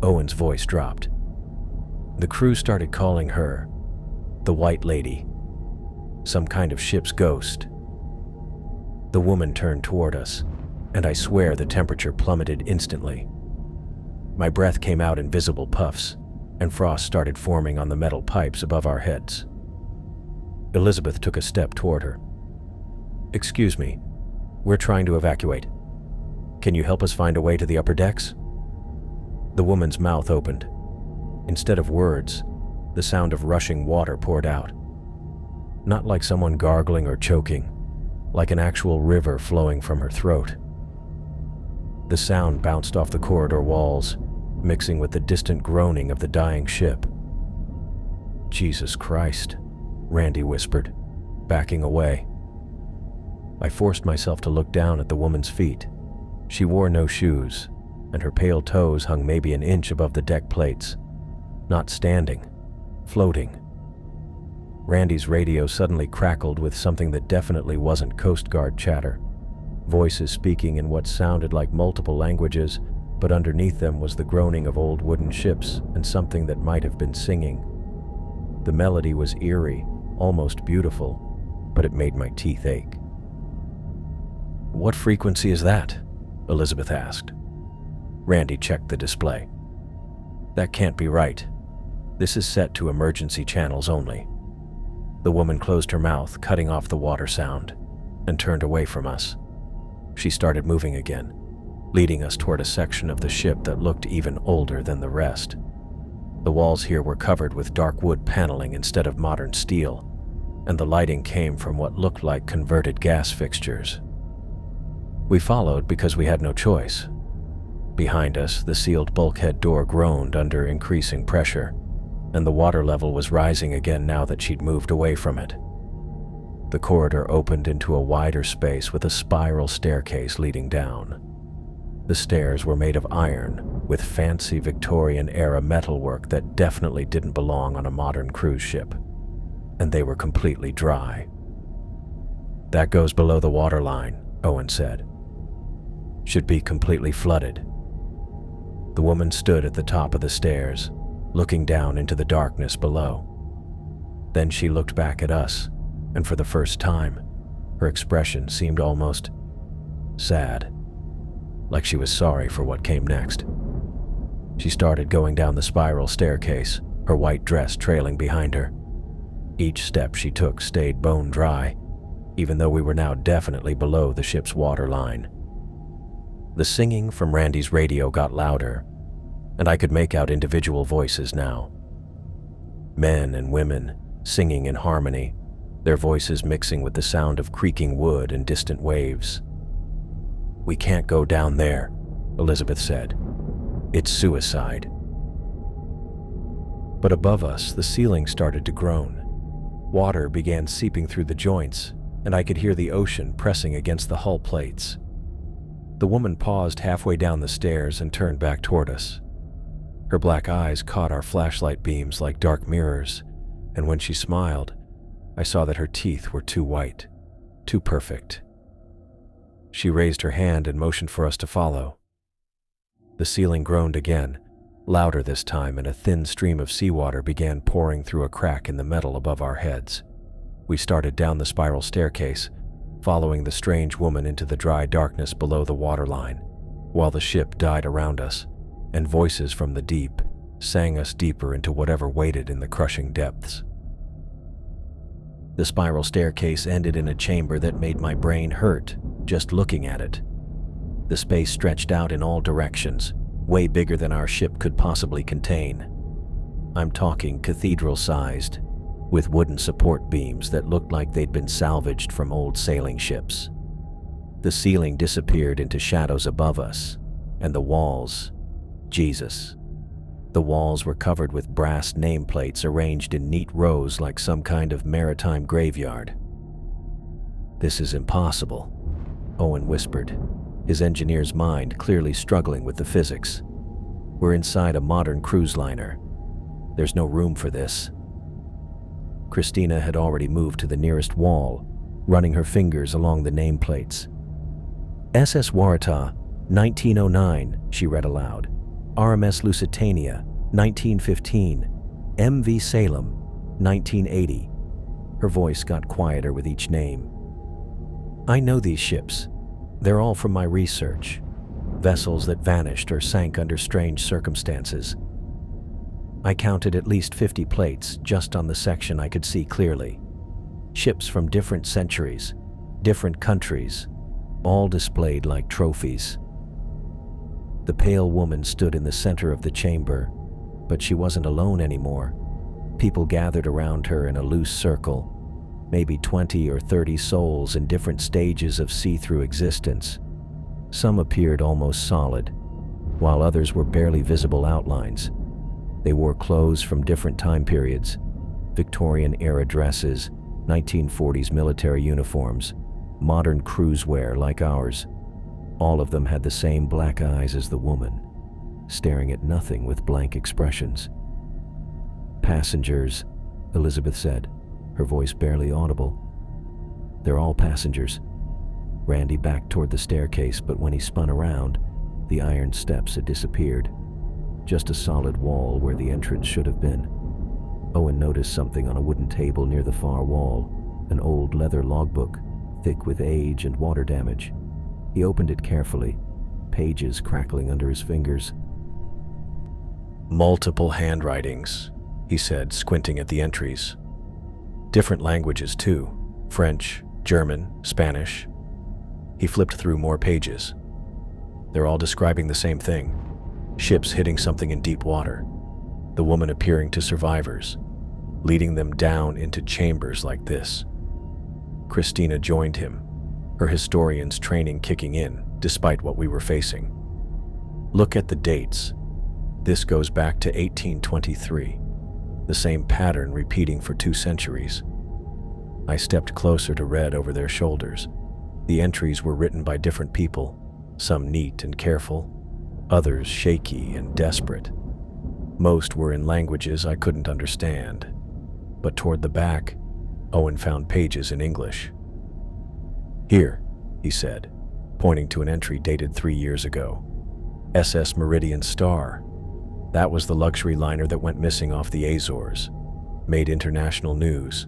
Owen's voice dropped. The crew started calling her the White Lady, some kind of ship's ghost. The woman turned toward us, and I swear the temperature plummeted instantly. My breath came out in visible puffs, and frost started forming on the metal pipes above our heads. Elizabeth took a step toward her. "Excuse me, we're trying to evacuate. Can you help us find a way to the upper decks?" The woman's mouth opened. Instead of words, the sound of rushing water poured out. Not like someone gargling or choking, like an actual river flowing from her throat. The sound bounced off the corridor walls, mixing with the distant groaning of the dying ship. "Jesus Christ," Randy whispered, backing away. I forced myself to look down at the woman's feet. She wore no shoes, and her pale toes hung maybe an inch above the deck plates. Not standing, floating. Randy's radio suddenly crackled with something that definitely wasn't Coast Guard chatter. Voices speaking in what sounded like multiple languages, but underneath them was the groaning of old wooden ships and something that might have been singing. The melody was eerie, almost beautiful, but it made my teeth ache. "What frequency is that?" Elizabeth asked. Randy checked the display. "That can't be right. This is set to emergency channels only." The woman closed her mouth, cutting off the water sound, and turned away from us. She started moving again, leading us toward a section of the ship that looked even older than the rest. The walls here were covered with dark wood paneling instead of modern steel, and the lighting came from what looked like converted gas fixtures. We followed because we had no choice. Behind us, the sealed bulkhead door groaned under increasing pressure, and the water level was rising again now that she'd moved away from it. The corridor opened into a wider space with a spiral staircase leading down. The stairs were made of iron, with fancy Victorian-era metalwork that definitely didn't belong on a modern cruise ship, and they were completely dry. "That goes below the waterline," Owen said. "Should be completely flooded." The woman stood at the top of the stairs, looking down into the darkness below. Then she looked back at us, and for the first time, her expression seemed almost sad, like she was sorry for what came next. She started going down the spiral staircase, her white dress trailing behind her. Each step she took stayed bone dry, even though we were now definitely below the ship's waterline. The singing from Randy's radio got louder, and I could make out individual voices now. Men and women singing in harmony, their voices mixing with the sound of creaking wood and distant waves. "We can't go down there," Elizabeth said. "It's suicide." But above us, the ceiling started to groan. Water began seeping through the joints, and I could hear the ocean pressing against the hull plates. The woman paused halfway down the stairs and turned back toward us. Her black eyes caught our flashlight beams like dark mirrors, and when she smiled, I saw that her teeth were too white, too perfect. She raised her hand and motioned for us to follow. The ceiling groaned again, louder this time, and a thin stream of seawater began pouring through a crack in the metal above our heads. We started down the spiral staircase, following the strange woman into the dry darkness below the waterline, while the ship died around us, and voices from the deep sang us deeper into whatever waited in the crushing depths. The spiral staircase ended in a chamber that made my brain hurt just looking at it. The space stretched out in all directions, way bigger than our ship could possibly contain. I'm talking cathedral-sized, with wooden support beams that looked like they'd been salvaged from old sailing ships. The ceiling disappeared into shadows above us, and the walls, Jesus. The walls were covered with brass nameplates arranged in neat rows like some kind of maritime graveyard. "This is impossible," Owen whispered, his engineer's mind clearly struggling with the physics. "We're inside a modern cruise liner. There's no room for this." Christina had already moved to the nearest wall, running her fingers along the nameplates. "SS Waratah, 1909, she read aloud. "RMS Lusitania, 1915. MV Salem, 1980. Her voice got quieter with each name. "I know these ships. They're all from my research. Vessels that vanished or sank under strange circumstances. I counted at least 50 plates just on the section I could see clearly. Ships from different centuries, different countries, all displayed like trophies." The pale woman stood in the center of the chamber, but she wasn't alone anymore. People gathered around her in a loose circle, maybe 20 or 30 souls in different stages of see-through existence. Some appeared almost solid, while others were barely visible outlines. They wore clothes from different time periods: Victorian-era dresses, 1940s military uniforms, modern cruise wear like ours. All of them had the same black eyes as the woman, staring at nothing with blank expressions. "Passengers," Elizabeth said, her voice barely audible. "They're all passengers." Randy backed toward the staircase, but when he spun around, the iron steps had disappeared. Just a solid wall where the entrance should have been. Owen noticed something on a wooden table near the far wall, an old leather logbook, thick with age and water damage. He opened it carefully, pages crackling under his fingers. "Multiple handwritings," he said, squinting at the entries. "Different languages too, French, German, Spanish." He flipped through more pages. They're all describing the same thing: ships hitting something in deep water, the woman appearing to survivors, leading them down into chambers like this. Christina joined him, her historian's training kicking in, despite what we were facing. "Look at the dates. This goes back to 1823, the same pattern repeating for 2 centuries. I stepped closer to read over their shoulders. The entries were written by different people, some neat and careful, others shaky and desperate. Most were in languages I couldn't understand, but toward the back, Owen found pages in English. "Here," he said, pointing to an entry dated 3 years ago. "SS Meridian Star. That was the luxury liner that went missing off the Azores. Made international news."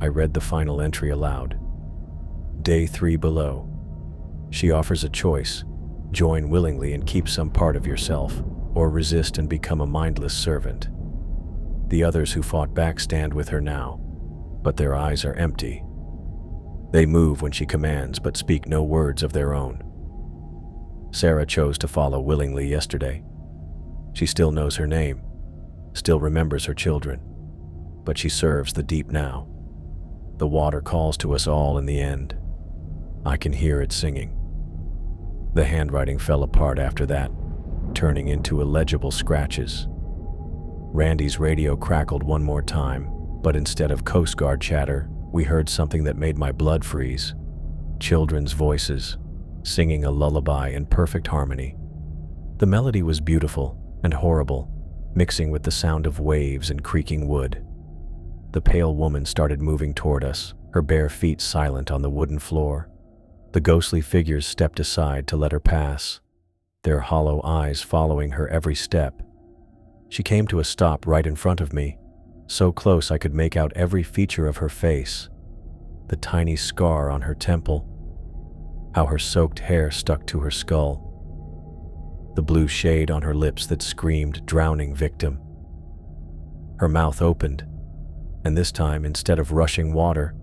I read the final entry aloud. "Day 3 below. She offers a choice: join willingly and keep some part of yourself, or resist and become a mindless servant. The others who fought back stand with her now, but their eyes are empty. They move when she commands, but speak no words of their own. Sarah chose to follow willingly yesterday. She still knows her name, still remembers her children, but she serves the deep now. The water calls to us all in the end. I can hear it singing." The handwriting fell apart after that, turning into illegible scratches. Randy's radio crackled one more time, but instead of Coast Guard chatter, we heard something that made my blood freeze. Children's voices, singing a lullaby in perfect harmony. The melody was beautiful and horrible, mixing with the sound of waves and creaking wood. The pale woman started moving toward us, her bare feet silent on the wooden floor. The ghostly figures stepped aside to let her pass, their hollow eyes following her every step. She came to a stop right in front of me, so close I could make out every feature of her face, the tiny scar on her temple, how her soaked hair stuck to her skull, the blue shade on her lips that screamed drowning victim. Her mouth opened, and this time, instead of rushing water,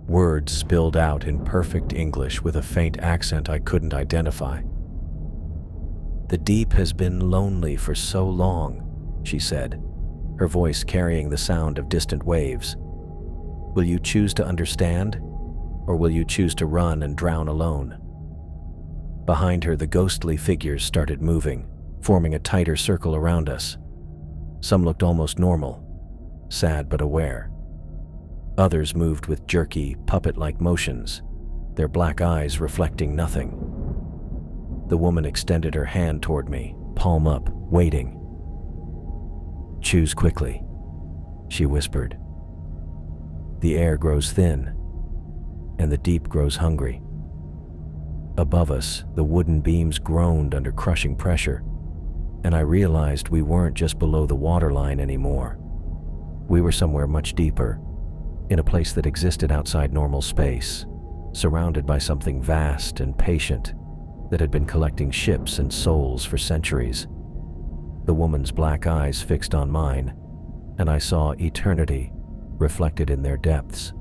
words spilled out in perfect English with a faint accent I couldn't identify. "The deep has been lonely for so long," she said, her voice carrying the sound of distant waves. "Will you choose to understand, or will you choose to run and drown alone?" Behind her, the ghostly figures started moving, forming a tighter circle around us. Some looked almost normal, sad but aware. Others moved with jerky, puppet-like motions, their black eyes reflecting nothing. The woman extended her hand toward me, palm up, waiting. "Choose quickly," she whispered. "The air grows thin, and the deep grows hungry." Above us, the wooden beams groaned under crushing pressure, and I realized we weren't just below the waterline anymore. We were somewhere much deeper, in a place that existed outside normal space, surrounded by something vast and patient that had been collecting ships and souls for centuries. The woman's black eyes fixed on mine, and I saw eternity reflected in their depths.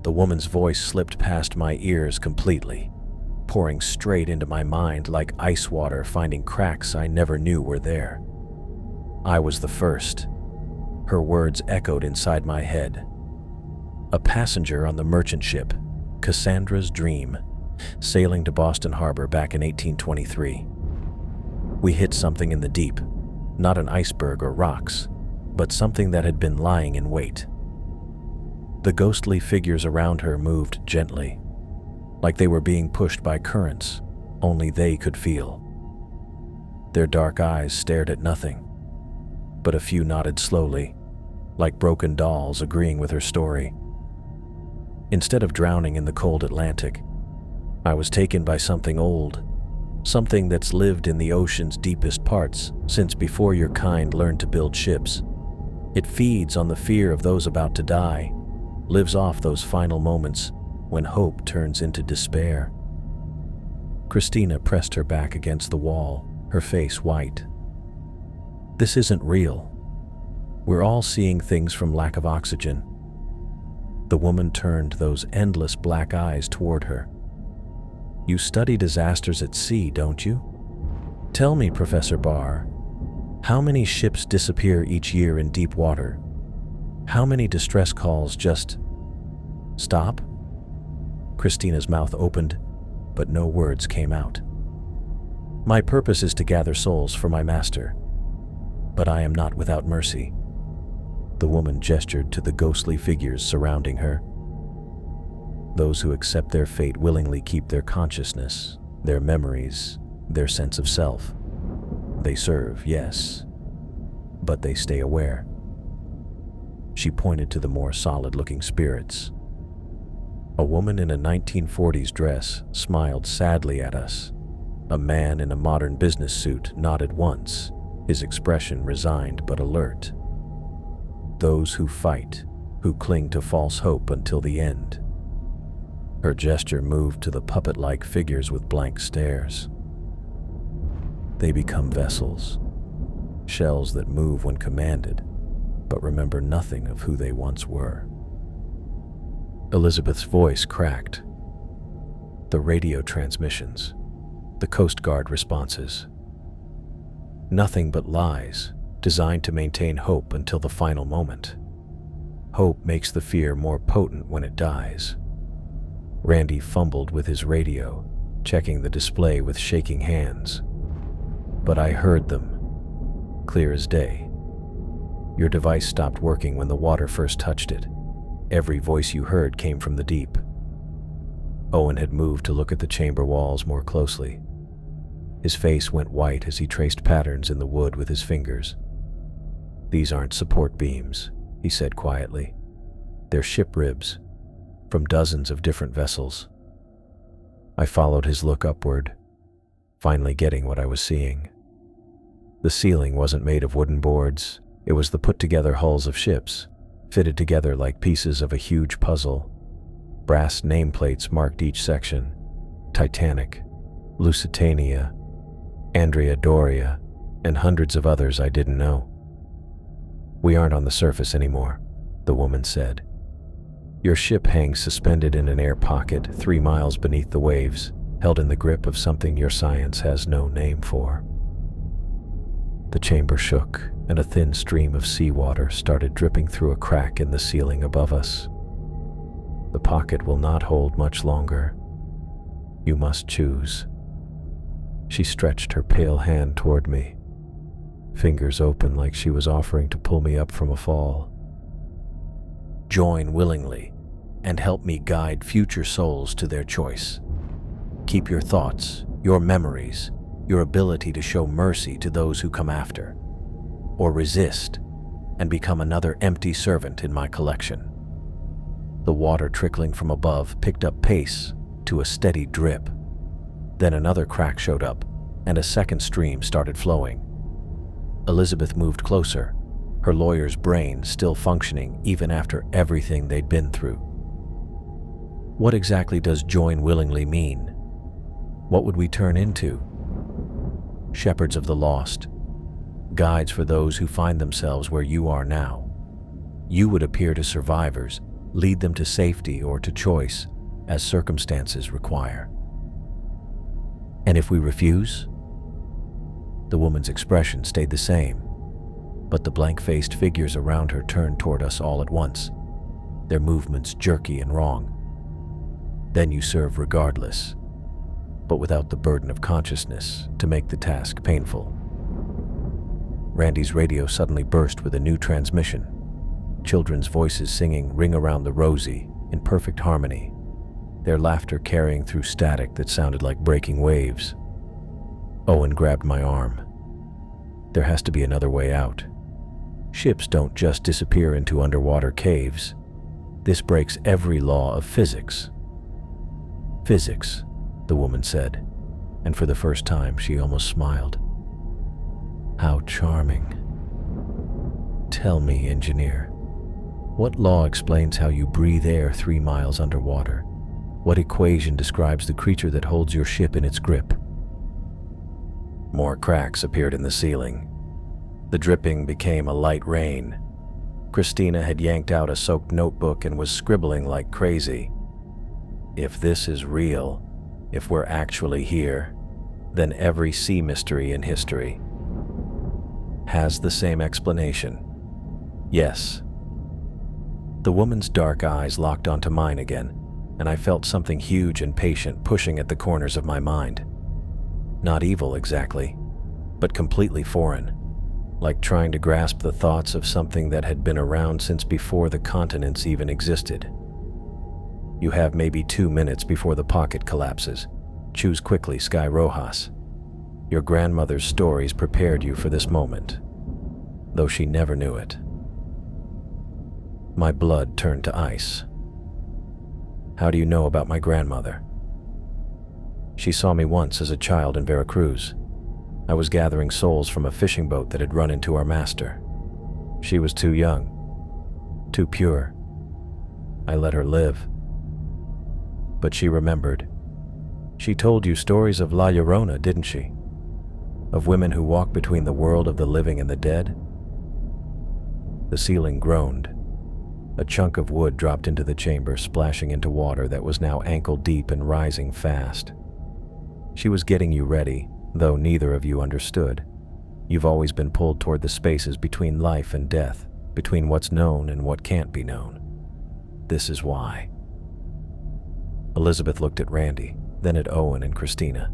The woman's voice slipped past my ears completely, pouring straight into my mind like ice water finding cracks I never knew were there. I was the first. Her words echoed inside my head. A passenger on the merchant ship, Cassandra's Dream, sailing to Boston Harbor back in 1823. We hit something in the deep, not an iceberg or rocks, but something that had been lying in wait. The ghostly figures around her moved gently, like they were being pushed by currents only they could feel. Their dark eyes stared at nothing, but a few nodded slowly, like broken dolls agreeing with her story. Instead of drowning in the cold Atlantic, I was taken by something old, something that's lived in the ocean's deepest parts since before your kind learned to build ships. It feeds on the fear of those about to die, lives off those final moments when hope turns into despair. Christina pressed her back against the wall, her face white. "This isn't real. We're all seeing things from lack of oxygen." The woman turned those endless black eyes toward her. "You study disasters at sea, don't you? Tell me, Professor Barr, how many ships disappear each year in deep water? How many distress calls just stop?" Christina's mouth opened, but no words came out. "My purpose is to gather souls for my master, but I am not without mercy." The woman gestured to the ghostly figures surrounding her. "Those who accept their fate willingly keep their consciousness, their memories, their sense of self. They serve, yes, but they stay aware." She pointed to the more solid-looking spirits. A woman in a 1940s dress smiled sadly at us. A man in a modern business suit nodded once, his expression resigned but alert. Those who fight, who cling to false hope until the end. Her gesture moved to the puppet-like figures with blank stares. They become vessels, shells that move when commanded, but remember nothing of who they once were. Elizabeth's voice cracked. The radio transmissions, the Coast Guard responses. Nothing but lies, designed to maintain hope until the final moment. Hope makes the fear more potent when it dies. Randy fumbled with his radio, checking the display with shaking hands. But I heard them, clear as day. Your device stopped working when the water first touched it. Every voice you heard came from the deep. Owen had moved to look at the chamber walls more closely. His face went white as he traced patterns in the wood with his fingers. "These aren't support beams," he said quietly. "They're ship ribs, from dozens of different vessels." I followed his look upward, finally getting what I was seeing. The ceiling wasn't made of wooden boards. It was the put-together hulls of ships, fitted together like pieces of a huge puzzle. Brass nameplates marked each section: Titanic, Lusitania, Andrea Doria, and hundreds of others I didn't know. "We aren't on the surface anymore," the woman said. "Your ship hangs suspended in an air pocket 3 miles beneath the waves, held in the grip of something your science has no name for." The chamber shook, and a thin stream of seawater started dripping through a crack in the ceiling above us. "The pocket will not hold much longer. You must choose." She stretched her pale hand toward me, fingers open like she was offering to pull me up from a fall. "Join willingly and help me guide future souls to their choice. Keep your thoughts, your memories, your ability to show mercy to those who come after, or resist and become another empty servant in my collection." The water trickling from above picked up pace to a steady drip. Then another crack showed up, and a second stream started flowing. Elizabeth moved closer, her lawyer's brain still functioning even after everything they'd been through. "What exactly does join willingly mean? What would we turn into? Shepherds of the lost, guides for those who find themselves where you are now. You would appear to survivors, lead them to safety or to choice, as circumstances require." "And if we refuse?" The woman's expression stayed the same, but the blank-faced figures around her turned toward us all at once, their movements jerky and wrong. "Then you serve regardless, but without the burden of consciousness to make the task painful." Randy's radio suddenly burst with a new transmission. Children's voices singing "Ring Around the Rosie" in perfect harmony, their laughter carrying through static that sounded like breaking waves. Owen grabbed my arm. "There has to be another way out. Ships don't just disappear into underwater caves. This breaks every law of physics." "Physics," the woman said, and for the first time she almost smiled. "How charming. Tell me, engineer, what law explains how you breathe air 3 miles underwater? What equation describes the creature that holds your ship in its grip?" More cracks appeared in the ceiling. The dripping became a light rain. Christina had yanked out a soaked notebook and was scribbling like crazy. "If this is real, if we're actually here, then every sea mystery in history has the same explanation. Yes." The woman's dark eyes locked onto mine again, and I felt something huge and patient pushing at the corners of my mind. Not evil exactly, but completely foreign, like trying to grasp the thoughts of something that had been around since before the continents even existed. "You have maybe 2 minutes before the pocket collapses. Choose quickly, Sky Rojas. Your grandmother's stories prepared you for this moment, though she never knew it." My blood turned to ice. "How do you know about my grandmother?" "She saw me once as a child in Veracruz. I was gathering souls from a fishing boat that had run into our master. She was too young, too pure. I let her live. But she remembered. She told you stories of La Llorona, didn't she? Of women who walk between the world of the living and the dead?" The ceiling groaned. A chunk of wood dropped into the chamber, splashing into water that was now ankle-deep and rising fast. "She was getting you ready, though neither of you understood. You've always been pulled toward the spaces between life and death, between what's known and what can't be known. This is why." Elizabeth looked at Randy, then at Owen and Christina.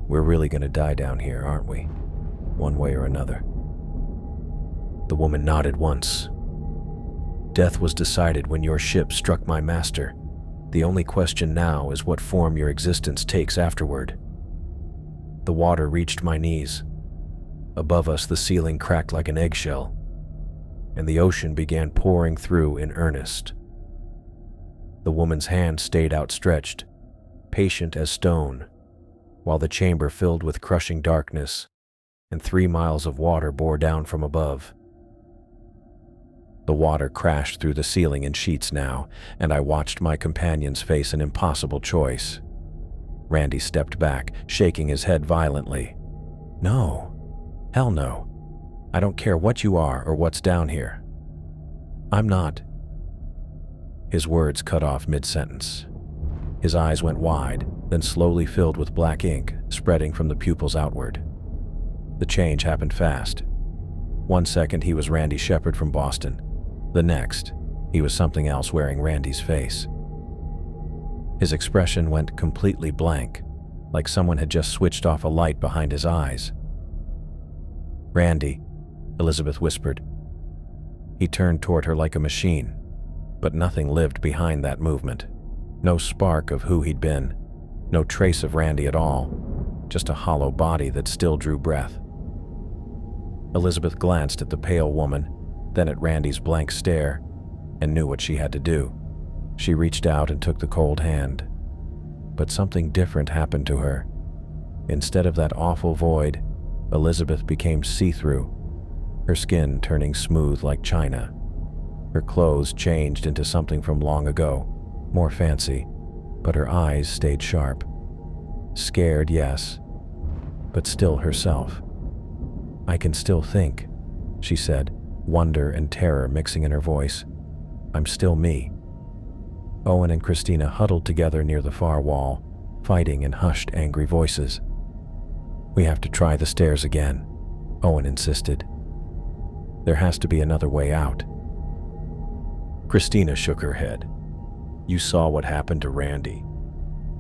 "We're really going to die down here, aren't we? One way or another." The woman nodded once. "Death was decided when your ship struck my master. The only question now is what form your existence takes afterward." The water reached my knees. Above us, the ceiling cracked like an eggshell. and the ocean began pouring through in earnest. The woman's hand stayed outstretched, patient as stone, while the chamber filled with crushing darkness, and 3 miles of water bore down from above. The water crashed through the ceiling in sheets now, and I watched my companions face an impossible choice. Randy stepped back, shaking his head violently. "No. Hell no. I don't care what you are or what's down here. I'm not." His words cut off mid-sentence. His eyes went wide, then slowly filled with black ink, spreading from the pupils outward. The change happened fast. 1 second he was Randy Shepard from Boston. The next, he was something else wearing Randy's face. His expression went completely blank, like someone had just switched off a light behind his eyes. "Randy," Elizabeth whispered. He turned toward her like a machine, but nothing lived behind that movement. No spark of who he'd been, no trace of Randy at all, just a hollow body that still drew breath. Elizabeth glanced at the pale woman, then at Randy's blank stare, and knew what she had to do. She reached out and took the cold hand. But something different happened to her. Instead of that awful void, Elizabeth became see-through, her skin turning smooth like china. Her clothes changed into something from long ago, more fancy, but her eyes stayed sharp. Scared, yes, but still herself. "I can still think," she said, wonder and terror mixing in her voice. "I'm still me." Owen and Christina huddled together near the far wall, fighting in hushed, angry voices. "We have to try the stairs again," Owen insisted. "There has to be another way out." Christina shook her head. "You saw what happened to Randy.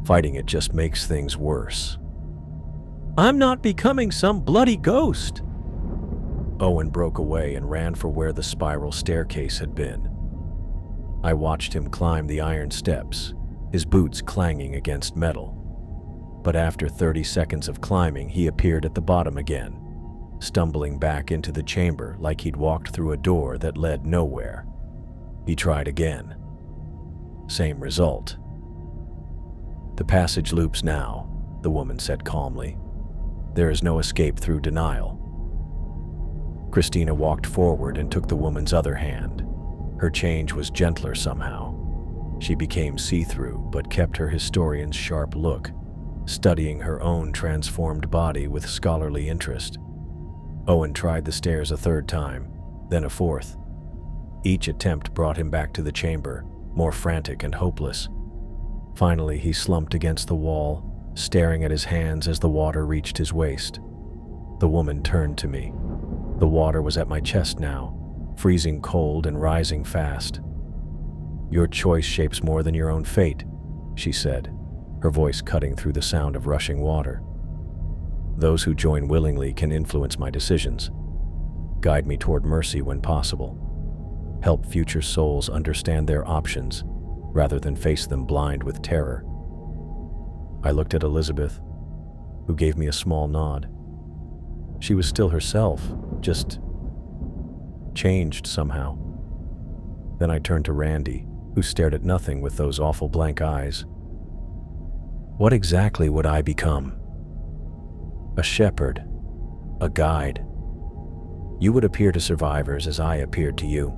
Fighting it just makes things worse." "I'm not becoming some bloody ghost." Owen broke away and ran for where the spiral staircase had been. I watched him climb the iron steps, his boots clanging against metal. But after 30 seconds of climbing, he appeared at the bottom again, stumbling back into the chamber like he'd walked through a door that led nowhere. He tried again. Same result. "The passage loops now," the woman said calmly. "There is no escape through denial." Christina walked forward and took the woman's other hand. Her change was gentler somehow. She became see-through, but kept her historian's sharp look, studying her own transformed body with scholarly interest. Owen tried the stairs a 3rd time, then a 4th. Each attempt brought him back to the chamber, more frantic and hopeless. Finally, he slumped against the wall, staring at his hands as the water reached his waist. The woman turned to me. The water was at my chest now, freezing cold and rising fast. "Your choice shapes more than your own fate," she said, her voice cutting through the sound of rushing water. "Those who join willingly can influence my decisions, guide me toward mercy when possible, help future souls understand their options rather than face them blind with terror." I looked at Elizabeth, who gave me a small nod. She was still herself, just changed somehow. Then I turned to Randy, who stared at nothing with those awful blank eyes. What exactly would I become? A shepherd, a guide. You would appear to survivors as I appeared to you.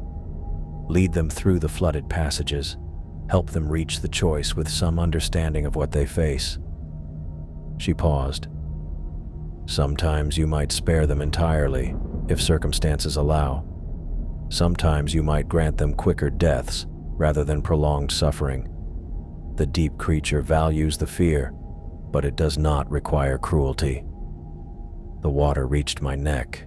Lead them through the flooded passages, help them reach the choice with some understanding of what they face. She paused. Sometimes you might spare them entirely, if circumstances allow. Sometimes you might grant them quicker deaths rather than prolonged suffering. The deep creature values the fear, but it does not require cruelty. The water reached my neck.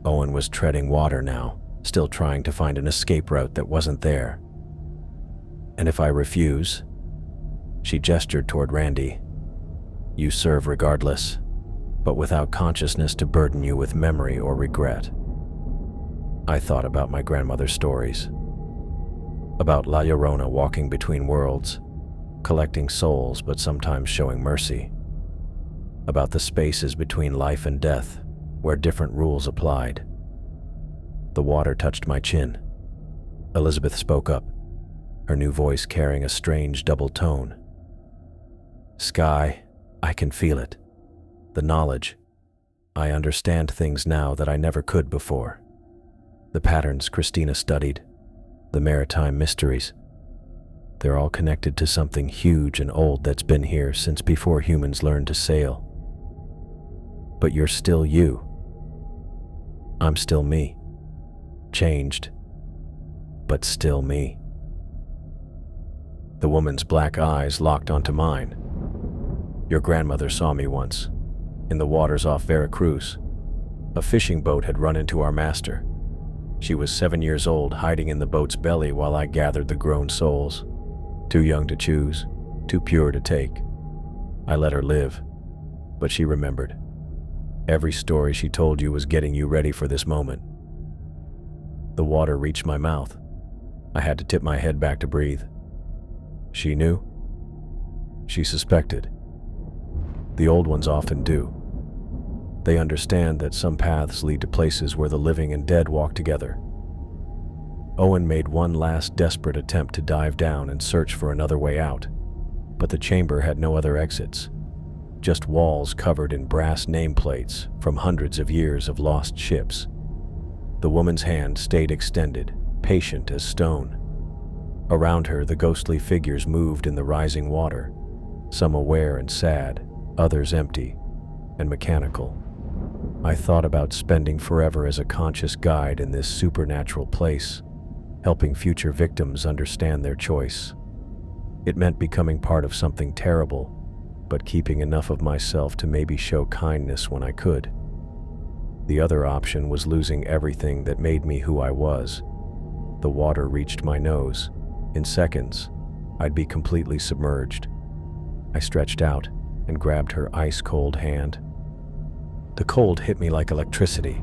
Owen was treading water now, still trying to find an escape route that wasn't there. "And if I refuse?" She gestured toward Randy. "You serve regardless, but without consciousness to burden you with memory or regret." I thought about my grandmother's stories, about La Llorona walking between worlds, collecting souls but sometimes showing mercy, about the spaces between life and death where different rules applied. The water touched my chin. Elizabeth spoke up, her new voice carrying a strange double tone. Sky, I can feel it. The knowledge. I understand things now that I never could before. The patterns Christina studied, the maritime mysteries. They're all connected to something huge and old that's been here since before humans learned to sail. But you're still you. I'm still me. Changed, but still me. The woman's black eyes locked onto mine. Your grandmother saw me once, in the waters off Veracruz. A fishing boat had run into our master. She was 7 years old, hiding in the boat's belly while I gathered the grown souls. Too young to choose, too pure to take. I let her live, but she remembered. Every story she told you was getting you ready for this moment. The water reached my mouth. I had to tip my head back to breathe. She knew. She suspected. The old ones often do. They understand that some paths lead to places where the living and dead walk together. Owen made one last desperate attempt to dive down and search for another way out, but the chamber had no other exits, just walls covered in brass nameplates from hundreds of years of lost ships. The woman's hand stayed extended, patient as stone. Around her, the ghostly figures moved in the rising water, some aware and sad, others empty and mechanical. I thought about spending forever as a conscious guide in this supernatural place, helping future victims understand their choice. It meant becoming part of something terrible, but keeping enough of myself to maybe show kindness when I could. The other option was losing everything that made me who I was. The water reached my nose. In seconds, I'd be completely submerged. I stretched out and grabbed her ice-cold hand. The cold hit me like electricity,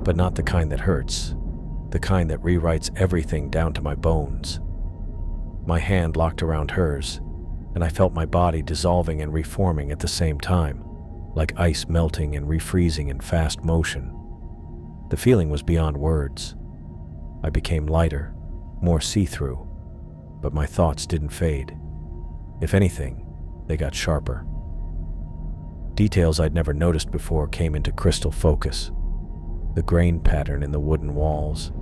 but not the kind that hurts, the kind that rewrites everything down to my bones. My hand locked around hers, and I felt my body dissolving and reforming at the same time, like ice melting and refreezing in fast motion. The feeling was beyond words. I became lighter, more see-through, but my thoughts didn't fade. If anything, they got sharper. Details I'd never noticed before came into crystal focus. The grain pattern in the wooden walls,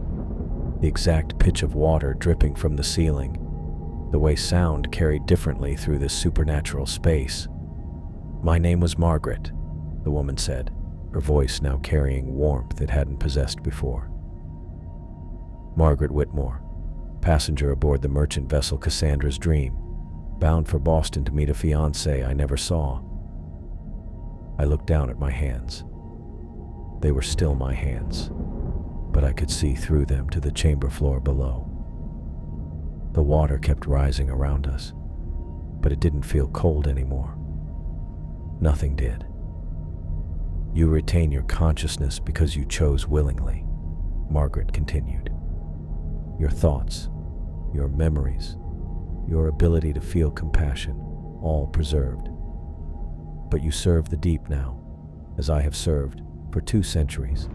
the exact pitch of water dripping from the ceiling, the way sound carried differently through this supernatural space. My name was Margaret, the woman said, her voice now carrying warmth it hadn't possessed before. Margaret Whitmore, passenger aboard the merchant vessel Cassandra's Dream, bound for Boston to meet a fiancé I never saw. I looked down at my hands. They were still my hands, but I could see through them to the chamber floor below. The water kept rising around us, but it didn't feel cold anymore. Nothing did. You retain your consciousness because you chose willingly, Margaret continued. Your thoughts, your memories, your ability to feel compassion, all preserved. But you serve the deep now, as I have served for 2 centuries.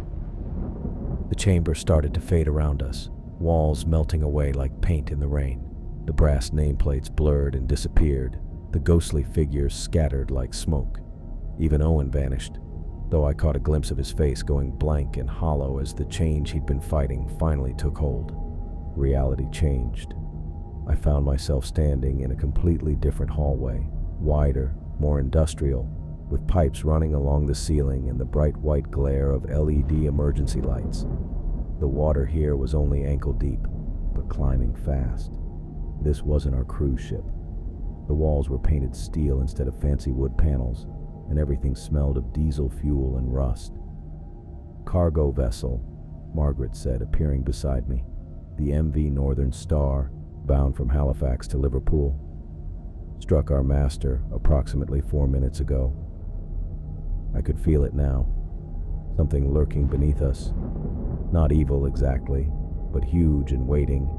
The chamber started to fade around us, walls melting away like paint in the rain. The brass nameplates blurred and disappeared, the ghostly figures scattered like smoke. Even Owen vanished, though I caught a glimpse of his face going blank and hollow as the change he'd been fighting finally took hold. Reality changed. I found myself standing in a completely different hallway, wider, more industrial, with pipes running along the ceiling and the bright white glare of LED emergency lights. The water here was only ankle deep, but climbing fast. This wasn't our cruise ship. The walls were painted steel instead of fancy wood panels, and everything smelled of diesel fuel and rust. Cargo vessel, Margaret said, appearing beside me. The MV Northern Star, bound from Halifax to Liverpool. Struck our master approximately 4 minutes ago. I could feel it now. Something lurking beneath us. Not evil exactly, but huge and waiting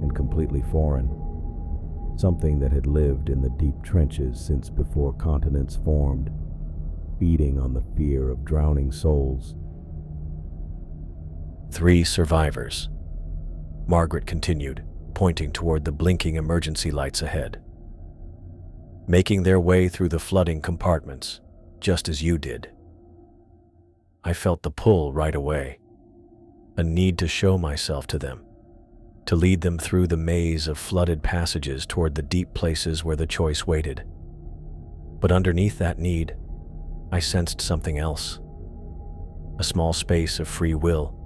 and completely foreign. Something that had lived in the deep trenches since before continents formed, feeding on the fear of drowning souls. 3 survivors, Margaret continued, pointing toward the blinking emergency lights ahead. Making their way through the flooding compartments, just as you did. I felt the pull right away, a need to show myself to them, to lead them through the maze of flooded passages toward the deep places where the choice waited. But underneath that need, I sensed something else. A small space of free will,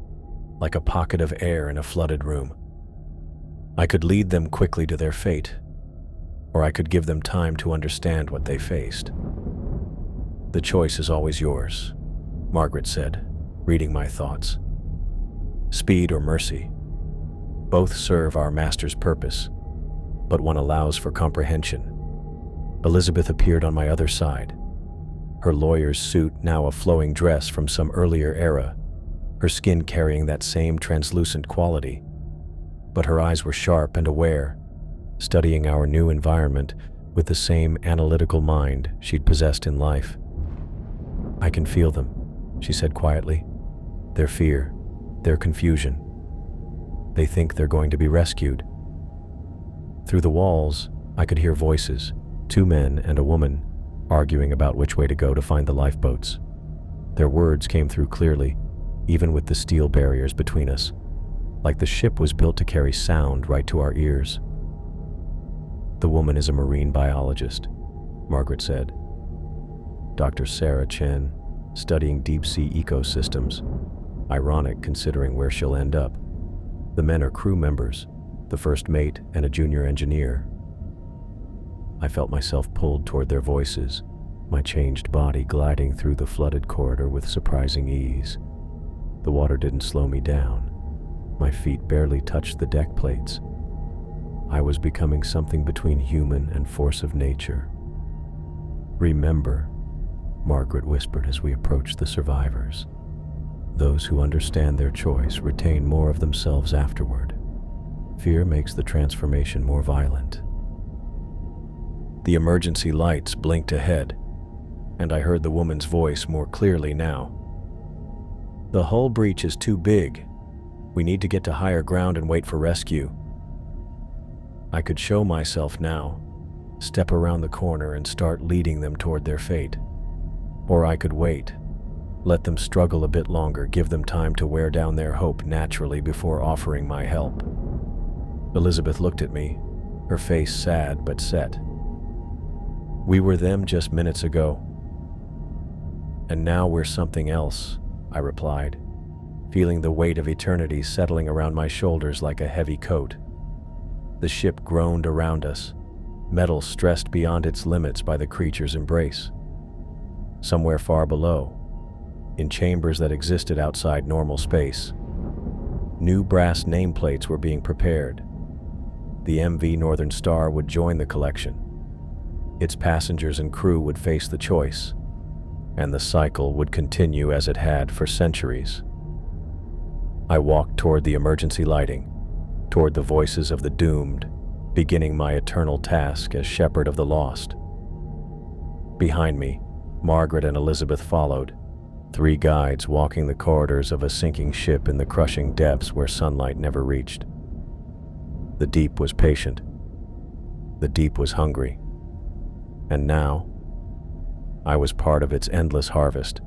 like a pocket of air in a flooded room. I could lead them quickly to their fate, or I could give them time to understand what they faced. The choice is always yours, Margaret said, reading my thoughts. Speed or mercy. Both serve our master's purpose, but one allows for comprehension. Elizabeth appeared on my other side, her lawyer's suit now a flowing dress from some earlier era, her skin carrying that same translucent quality. But her eyes were sharp and aware, studying our new environment with the same analytical mind she'd possessed in life. I can feel them, she said quietly. Their fear, their confusion. They think they're going to be rescued. Through the walls, I could hear voices, 2 men and a woman, arguing about which way to go to find the lifeboats. Their words came through clearly, even with the steel barriers between us, like the ship was built to carry sound right to our ears. The woman is a marine biologist, Margaret said. Dr. Sarah Chen, studying deep-sea ecosystems. Ironic considering where she'll end up. The men are crew members, the first mate and a junior engineer. I felt myself pulled toward their voices, my changed body gliding through the flooded corridor with surprising ease. The water didn't slow me down. My feet barely touched the deck plates. I was becoming something between human and force of nature. Remember, Margaret whispered as we approached the survivors. Those who understand their choice retain more of themselves afterward. Fear makes the transformation more violent. The emergency lights blinked ahead, and I heard the woman's voice more clearly now. The hull breach is too big. We need to get to higher ground and wait for rescue. I could show myself now, step around the corner and start leading them toward their fate. Or I could wait, let them struggle a bit longer, give them time to wear down their hope naturally before offering my help. Elizabeth looked at me, her face sad but set. We were them just minutes ago. And now we're something else, I replied, feeling the weight of eternity settling around my shoulders like a heavy coat. The ship groaned around us, metal stressed beyond its limits by the creature's embrace. Somewhere far below, in chambers that existed outside normal space, new brass nameplates were being prepared. The MV Northern Star would join the collection. Its passengers and crew would face the choice, and the cycle would continue as it had for centuries. I walked toward the emergency lighting, toward the voices of the doomed, beginning my eternal task as shepherd of the lost. Behind me, Margaret and Elizabeth followed, 3 guides walking the corridors of a sinking ship in the crushing depths where sunlight never reached. The deep was patient. The deep was hungry. And now, I was part of its endless harvest,